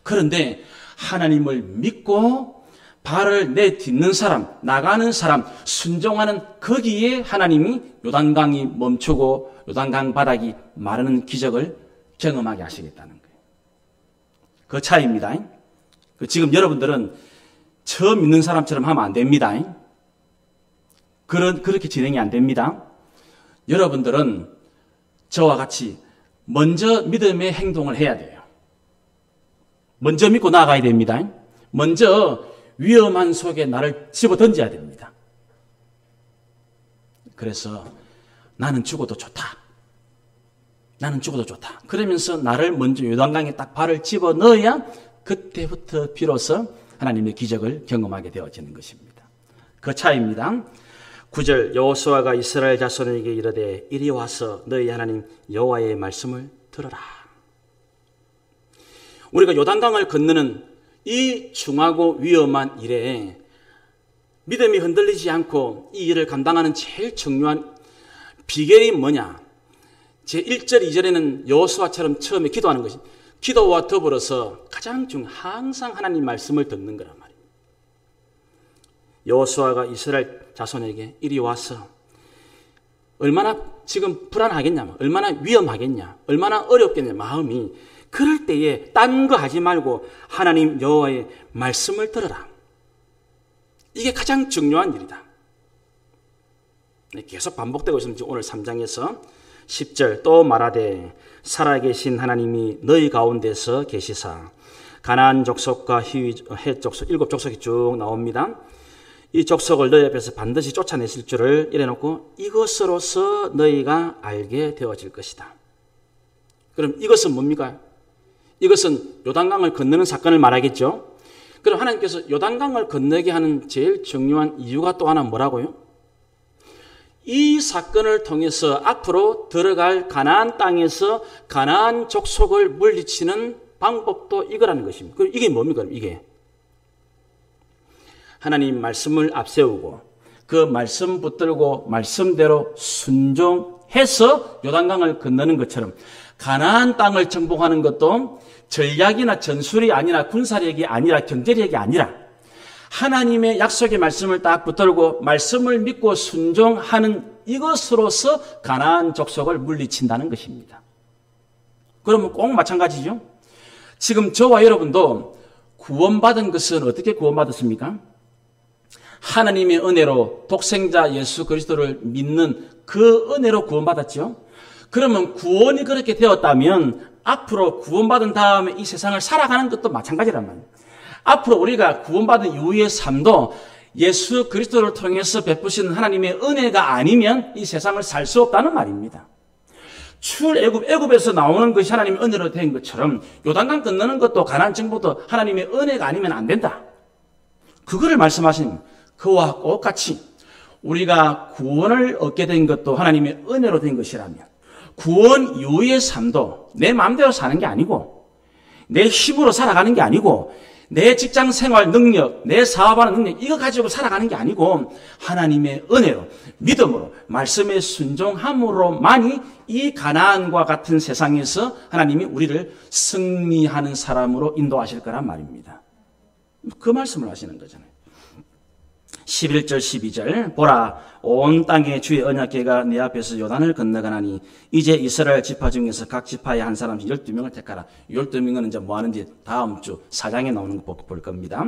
S1: 그런데 하나님을 믿고 발을 내딛는 사람, 나가는 사람, 순종하는 거기에 하나님이 요단강이 멈추고 요단강 바닥이 마르는 기적을 경험하게 하시겠다는 거예요. 그 차이입니다. 지금 여러분들은 처음 믿는 사람처럼 하면 안 됩니다. 그렇게 진행이 안 됩니다. 여러분들은 저와 같이 먼저 믿음의 행동을 해야 돼요.
S2: 먼저 믿고 나아가야 됩니다. 먼저 위험한 속에 나를 집어 던져야 됩니다. 그래서 나는 죽어도 좋다. 나는 죽어도 좋다. 그러면서 나를 먼저 요단강에 딱 발을 집어 넣어야 그때부터 비로소 하나님의 기적을 경험하게 되어지는 것입니다. 그 차이입니다. 9절 여호수아가 이스라엘 자손에게 이르되 이리 와서 너희 하나님 여호와의 말씀을 들어라. 우리가 요단강을 건너는 이 중하고 위험한 일에 믿음이 흔들리지 않고 이 일을 감당하는 제일 중요한 비결이 뭐냐? 제1절, 2절에는 여호수아처럼 처음에 기도하는 것이 기도와 더불어서 가장 항상 하나님 말씀을 듣는 거란 말이에요. 여호수아가 이스라엘 자손에게 이리 와서 얼마나 지금 불안하겠냐, 얼마나 위험하겠냐, 얼마나 어렵겠냐 마음이 그럴 때에 딴 거 하지 말고 하나님 여호와의 말씀을 들어라. 이게 가장 중요한 일이다. 계속 반복되고 있습니다. 오늘 3장에서 10절 또 말하되 살아계신 하나님이 너희 가운데서 계시사 가나안 족속과 헷 족속 7족속이 쭉 나옵니다. 이 족속을 너희 앞에서 반드시 쫓아내실 줄을 이래놓고 이것으로서 너희가 알게 되어질 것이다. 그럼 이것은 뭡니까? 이것은 요단강을 건너는 사건을 말하겠죠. 그럼 하나님께서 요단강을 건너게 하는 제일 중요한 이유가 또 하나 뭐라고요? 이 사건을 통해서 앞으로 들어갈 가나안 땅에서 가나안 족속을 물리치는 방법도 이거라는 것입니다. 그럼 이게 뭡니까? 이게 하나님 말씀을 앞세우고 그 말씀 붙들고 말씀대로 순종해서 요단강을 건너는 것처럼 가나안 땅을 정복하는 것도 전략이나 전술이 아니라 군사력이 아니라 경제력이 아니라 하나님의 약속의 말씀을 딱 붙들고 말씀을 믿고 순종하는 이것으로서 가나안 족속을 물리친다는 것입니다. 그러면 꼭 마찬가지죠. 지금 저와 여러분도 구원받은 것은 어떻게 구원받았습니까? 하나님의 은혜로 독생자 예수 그리스도를 믿는 그 은혜로 구원받았죠. 그러면 구원이 그렇게 되었다면 앞으로 구원받은 다음에 이 세상을 살아가는 것도 마찬가지란 말이에요. 앞으로 우리가 구원받은 이후의 삶도 예수 그리스도를 통해서 베푸시는 하나님의 은혜가 아니면 이 세상을 살 수 없다는 말입니다. 애굽에서 나오는 것이 하나님의 은혜로 된 것처럼 요단강 건너는 것도 가나안 정복도 하나님의 은혜가 아니면 안 된다. 그거를 말씀하신 그와 똑같이 우리가 구원을 얻게 된 것도 하나님의 은혜로 된 것이라면 구원 이후의 삶도 내 마음대로 사는 게 아니고 내 힘으로 살아가는 게 아니고 내 직장 생활 능력, 내 사업하는 능력 이거 가지고 살아가는 게 아니고 하나님의 은혜로 믿음으로 말씀에 순종함으로만이 이 가나안과 같은 세상에서 하나님이 우리를 승리하는 사람으로 인도하실 거란 말입니다. 그 말씀을 하시는 거잖아요. 11절 12절 보라 온 땅에 주의 언약궤가 내 앞에서 요단을 건너가나니 이제 이스라엘 지파 중에서 각 지파에 한 사람씩 12명을 택하라. 12명은 이제 뭐 하는지 다음 주 4장에 나오는 거 볼 겁니다.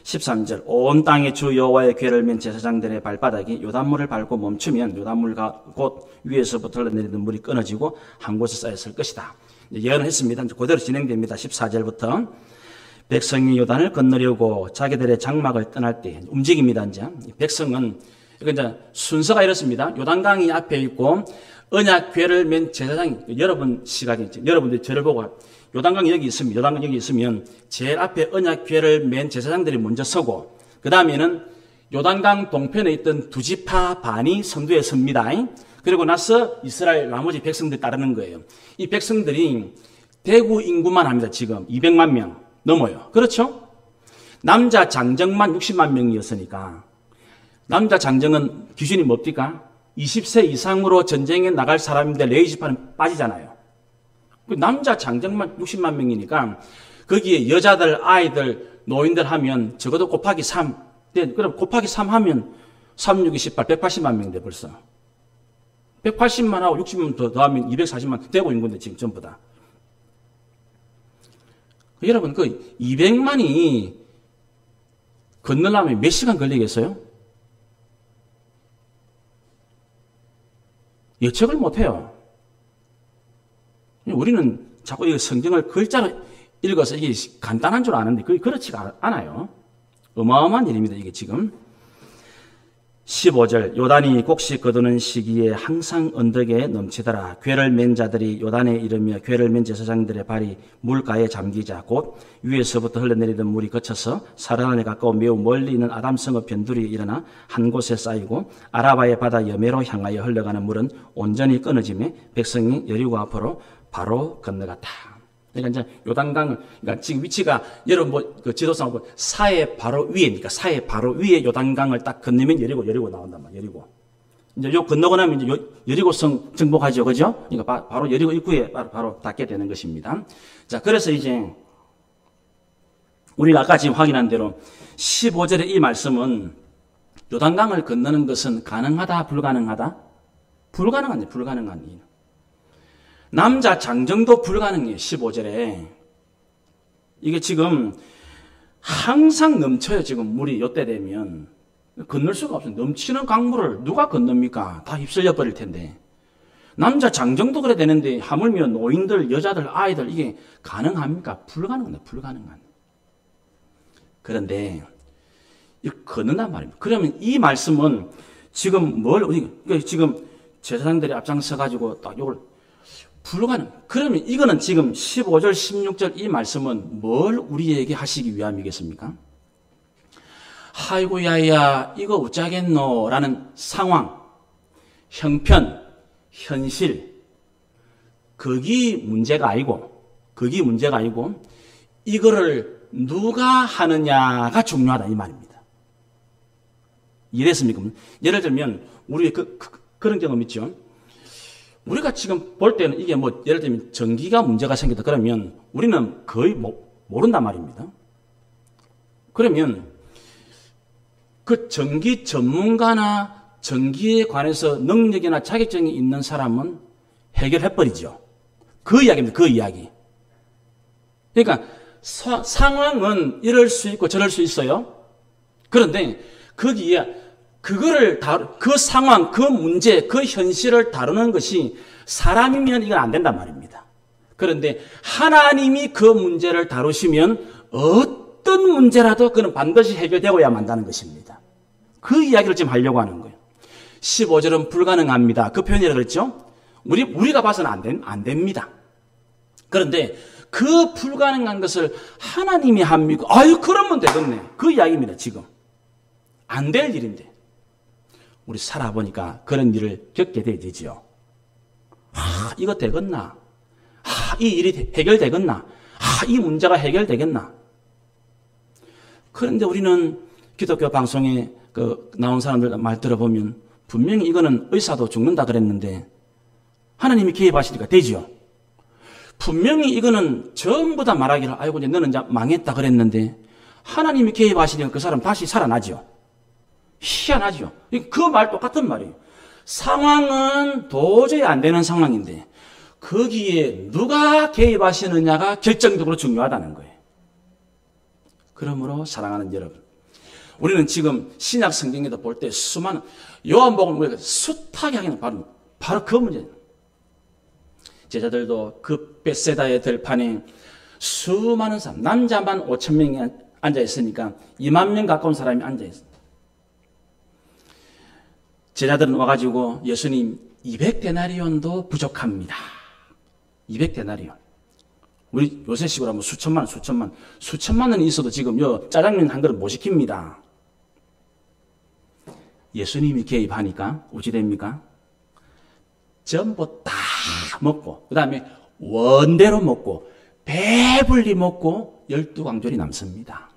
S2: 13절 온 땅에 주 여호와의 궤를 맨 제사장들의 발바닥이 요단물을 밟고 멈추면 요단물과 곧 위에서부터 흘러내리던 물이 끊어지고 한 곳에 쌓였을 것이다. 예언했습니다. 그대로 진행됩니다. 14절부터 백성이 요단을 건너려고 자기들의 장막을 떠날 때 움직입니다. 이제 백성은 이제 순서가 이렇습니다. 요단강이 앞에 있고 언약궤를 맨 제사장이 여러분 시각이 여러분들이 저를 보고 요단강이 여기 있습니다. 요단강 여기 있으면 제일 앞에 언약궤를 맨 제사장들이 먼저 서고 그 다음에는 요단강 동편에 있던 두 지파 반이 선두에 섭니다. 그리고 나서 이스라엘 나머지 백성들이 따르는 거예요. 이 백성들이 대구 인구만 합니다. 지금 200만 명 넘어요. 그렇죠? 남자 장정만 60만 명이었으니까 남자 장정은 기준이 뭡니까? 20세 이상으로 전쟁에 나갈 사람인데 레위 지파는 빠지잖아요. 남자 장정만 60만 명이니까 거기에 여자들, 아이들, 노인들 하면 적어도 곱하기 3. 그럼 곱하기 3 하면 3, 6, 28, 180만 명인데 벌써. 180만 하고 60만 더하면 240만 되고 있는 건데 지금 전부 다. 여러분, 그 200만이 건너려면 몇 시간 걸리겠어요? 예측을 못해요. 우리는 자꾸 이 성경을 글자로 읽어서 이게 간단한 줄 아는데 그게 그렇지가 않아요. 어마어마한 일입니다. 이게 지금 15절 요단이 곡식 거두는 시기에 항상 언덕에 넘치더라. 궤를 맨 자들이 요단에 이르며 궤를 맨 제사장들의 발이 물가에 잠기자 곧 위에서부터 흘러내리던 물이 거쳐서 사르단에 가까워 매우 멀리 있는 아담성읍 변두리에 일어나 한 곳에 쌓이고 아라바의 바다 여매로 향하여 흘러가는 물은 온전히 끊어지며 백성이 여리고 앞으로 바로 건너갔다. 그러니까 이제 요단강, 그러니까 지금 위치가 여러분 그 지도상 보면 사해 바로 위에니까 사해 바로 위에 요단강을 딱 건너면 여리고 나온단 말이에요. 여리고. 이제 요 건너고 나면 이제 여리고성 정복하죠, 그죠? 그러니까 바로 여리고 입구에 바로 닿게 되는 것입니다. 자, 그래서 이제 우리가 아까 지금 확인한 대로 15절의 이 말씀은 요단강을 건너는 것은 가능하다, 불가능하다? 불가능한 일. 남자 장정도 불가능해요. 15절에. 이게 지금 항상 넘쳐요. 지금 물이 요때 되면. 건널 수가 없어요. 넘치는 강물을 누가 건넙니까? 다 휩쓸려 버릴 텐데. 남자 장정도 그래 되는데 하물며 노인들, 여자들, 아이들 이게 가능합니까? 불가능한. 그런데 이 건넌단 말입니다. 그러면 이 말씀은 지금 지금 제사장들이 앞장서 가지고 딱 요걸 불가능. 그러면 이거는 지금 15절, 16절 이 말씀은 뭘 우리에게 하시기 위함이겠습니까? 아이고야야 이거 어쩌겠노 라는 상황, 형편, 현실 그게 문제가 아니고 이거를 누가 하느냐가 중요하다 이 말입니다. 이해됐습니까? 예를 들면 우리 그런 경험 있죠. 우리가 지금 볼 때는 이게 뭐 예를 들면 전기가 문제가 생겼다 그러면 우리는 거의 모른단 말입니다. 그러면 그 전기 전문가나 전기에 관해서 능력이나 자격증이 있는 사람은 해결해버리죠. 그 이야기입니다. 그 이야기. 그러니까 상황은 이럴 수 있고 저럴 수 있어요. 그런데 거기에 그 상황, 그 문제, 그 현실을 다루는 것이 사람이면 이건 안 된단 말입니다. 그런데 하나님이 그 문제를 다루시면 어떤 문제라도 그는 반드시 해결되어야 만다는 것입니다. 그 이야기를 지금 하려고 하는 거예요. 15절은 불가능합니다. 그 표현이라고 그랬죠? 우리가 봐서는 안 됩니다. 그런데 그 불가능한 것을 하나님이 합니까? 아유, 그러면 되겠네. 그 이야기입니다, 지금. 안 될 일인데. 우리 살아보니까 그런 일을 겪게 되지요. 이거 되겠나? 이 일이 해결되겠나? 이 문제가 해결되겠나? 그런데 우리는 기독교 방송에 나온 사람들 말 들어보면 분명히 이거는 의사도 죽는다 그랬는데 하나님이 개입하시니까 되지요. 분명히 이거는 전부 다 말하기를 아이고 이제 너는 이제 망했다 그랬는데 하나님이 개입하시니까 그 사람 다시 살아나죠. 희한하죠. 그 말 똑같은 말이에요. 상황은 도저히 안 되는 상황인데 거기에 누가 개입하시느냐가 결정적으로 중요하다는 거예요. 그러므로 사랑하는 여러분, 우리는 지금 신약 성경에도 볼 때 수많은 요한복음 숱하게 하기는 바로 그 문제예요. 제자들도 그 벳세다의 들판에 수많은 사람, 남자만 5,000명이 앉아 있으니까 2만 명 가까운 사람이 앉아 있어요. 제자들은 와가지고 예수님 200데나리온도 부족합니다. 200데나리온. 우리 요새식으로 하면 수천만 원이 있어도 지금 짜장면 한 그릇 못 시킵니다. 예수님이 개입하니까 어찌 됩니까? 전부 다 먹고 그 다음에 원대로 먹고 배불리 먹고 12광절이 남습니다.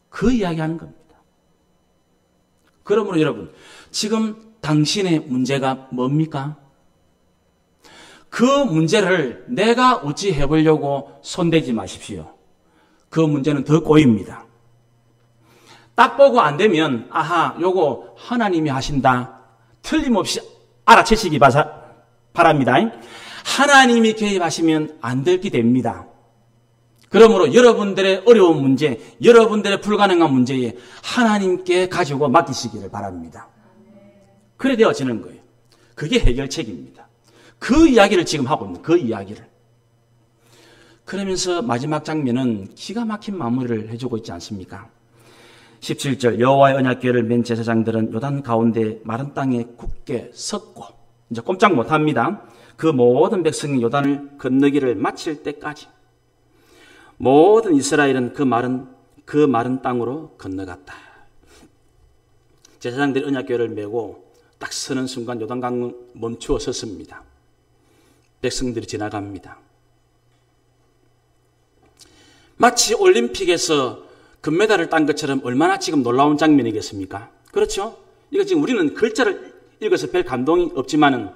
S2: 그 이야기하는 겁니다. 그러므로 여러분, 지금 당신의 문제가 뭡니까? 그 문제를 내가 어찌 해보려고 손대지 마십시오. 그 문제는 더 꼬입니다. 딱 보고 안 되면 요거 하나님이 하신다. 틀림없이 알아채시기 바랍니다. 하나님이 개입하시면 안 될게 됩니다. 그러므로 여러분들의 어려운 문제, 여러분들의 불가능한 문제에 하나님께 가지고 맡기시기를 바랍니다. 그래 되어지는 거예요. 그게 해결책입니다. 그 이야기를 지금 하고 있는 그 이야기를. 그러면서 마지막 장면은 기가 막힌 마무리를 해주고 있지 않습니까? 17절 여호와의 언약궤를 맨 제사장들은 요단 가운데 마른 땅에 굳게 섰고 이제 꼼짝 못합니다. 그 모든 백성이 요단을 건너기를 마칠 때까지 모든 이스라엘은 그 마른 땅으로 건너갔다. 제사장들이 언약궤를 메고 딱 서는 순간 요단강은 멈추어 섰습니다. 백성들이 지나갑니다. 마치 올림픽에서 금메달을 딴 것처럼 얼마나 지금 놀라운 장면이겠습니까? 그렇죠? 이거 지금 우리는 글자를 읽어서 별 감동이 없지만은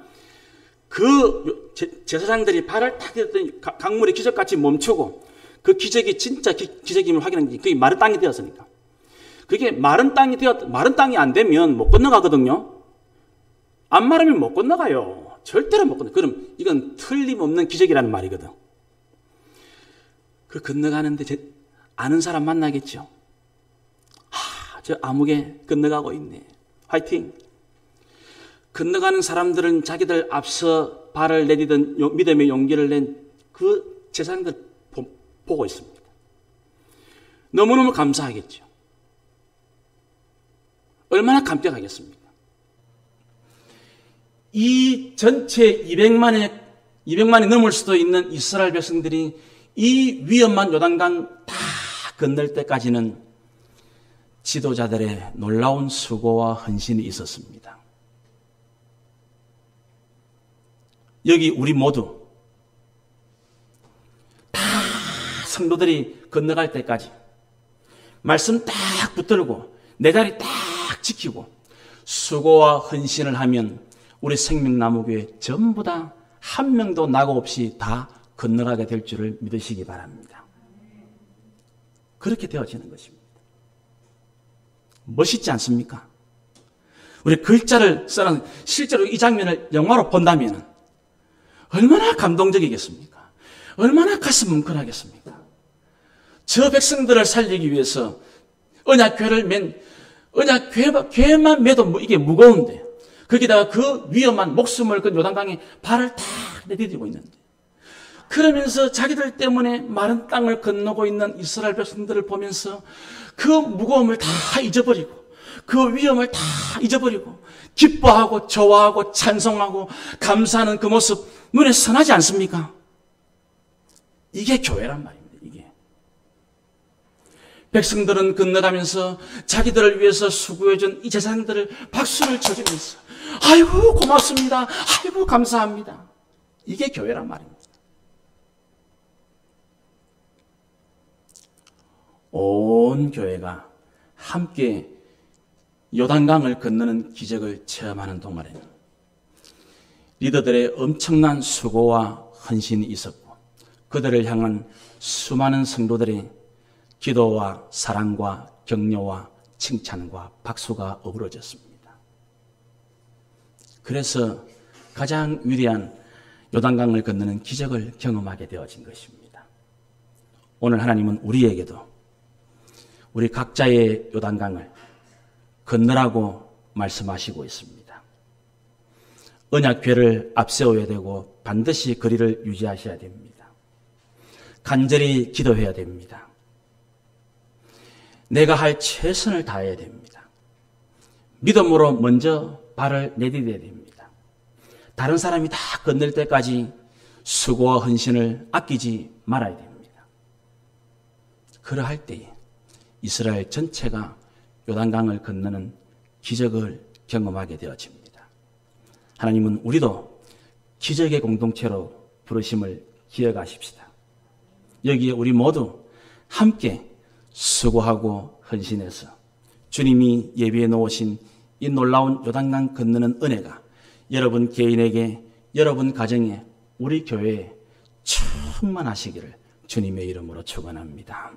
S2: 그 제사장들이 발을 탁 딛었더니 강물이 기적같이 멈추고 그 기적이 진짜 기적임을 확인한 게 그게 마른 땅이 되었으니까. 그게 마른 땅이 안 되면 못 건너가거든요. 안 마르면 못 건너가요. 절대로 못 건너. 그럼 이건 틀림없는 기적이라는 말이거든. 그 건너가는데 아는 사람 만나겠죠. 저 아무개 건너가고 있네. 화이팅. 건너가는 사람들은 자기들 앞서 발을 내디던 믿음의 용기를 낸 그 제사장들 보고 있습니다. 너무너무 감사하겠죠. 얼마나 감격하겠습니까? 이 전체 200만이 넘을 수도 있는 이스라엘 백성들이 이 위험한 요단강 다 건널 때까지는 지도자들의 놀라운 수고와 헌신이 있었습니다. 여기 우리 모두 다 성도들이 건너갈 때까지 말씀 딱 붙들고 내 자리 딱 지키고 수고와 헌신을 하면 우리 생명나무교회 전부 다 한 명도 낙오 없이 다 건너가게 될 줄을 믿으시기 바랍니다. 그렇게 되어지는 것입니다. 멋있지 않습니까? 우리 글자를 써는 실제로 이 장면을 영화로 본다면 얼마나 감동적이겠습니까? 얼마나 가슴 뭉클하겠습니까? 저 백성들을 살리기 위해서 언약궤만 매도 이게 무거운데 거기다가 그 위험한 목숨을 건 요단강에 발을 탁 내디디고 있는데 그러면서 자기들 때문에 마른 땅을 건너고 있는 이스라엘 백성들을 보면서 그 무거움을 다 잊어버리고 그 위험을 다 잊어버리고 기뻐하고 좋아하고 찬송하고 감사하는 그 모습 눈에 선하지 않습니까? 이게 교회란 말입니다. 이게 백성들은 건너가면서 자기들을 위해서 수고해준 이 제사장들을 박수를 쳐주면서 아이고 고맙습니다. 아이고 감사합니다. 이게 교회란 말입니다. 온 교회가 함께 요단강을 건너는 기적을 체험하는 동안에는 리더들의 엄청난 수고와 헌신이 있었고 그들을 향한 수많은 성도들의 기도와 사랑과 격려와 칭찬과 박수가 어우러졌습니다. 그래서 가장 위대한 요단강을 건너는 기적을 경험하게 되어진 것입니다. 오늘 하나님은 우리에게도 우리 각자의 요단강을 건너라고 말씀하시고 있습니다. 언약궤를 앞세워야 되고 반드시 거리를 유지하셔야 됩니다. 간절히 기도해야 됩니다. 내가 할 최선을 다해야 됩니다. 믿음으로 먼저 발을 내디뎌야 됩니다. 다른 사람이 다 건널 때까지 수고와 헌신을 아끼지 말아야 됩니다. 그러할 때에 이스라엘 전체가 요단강을 건너는 기적을 경험하게 되어집니다. 하나님은 우리도 기적의 공동체로 부르심을 기억하십시다. 여기에 우리 모두 함께 수고하고 헌신해서 주님이 예비해 놓으신 이 놀라운 요단강 건너는 은혜가 여러분 개인에게, 여러분 가정에, 우리 교회에 충만하시기를 주님의 이름으로 축원합니다.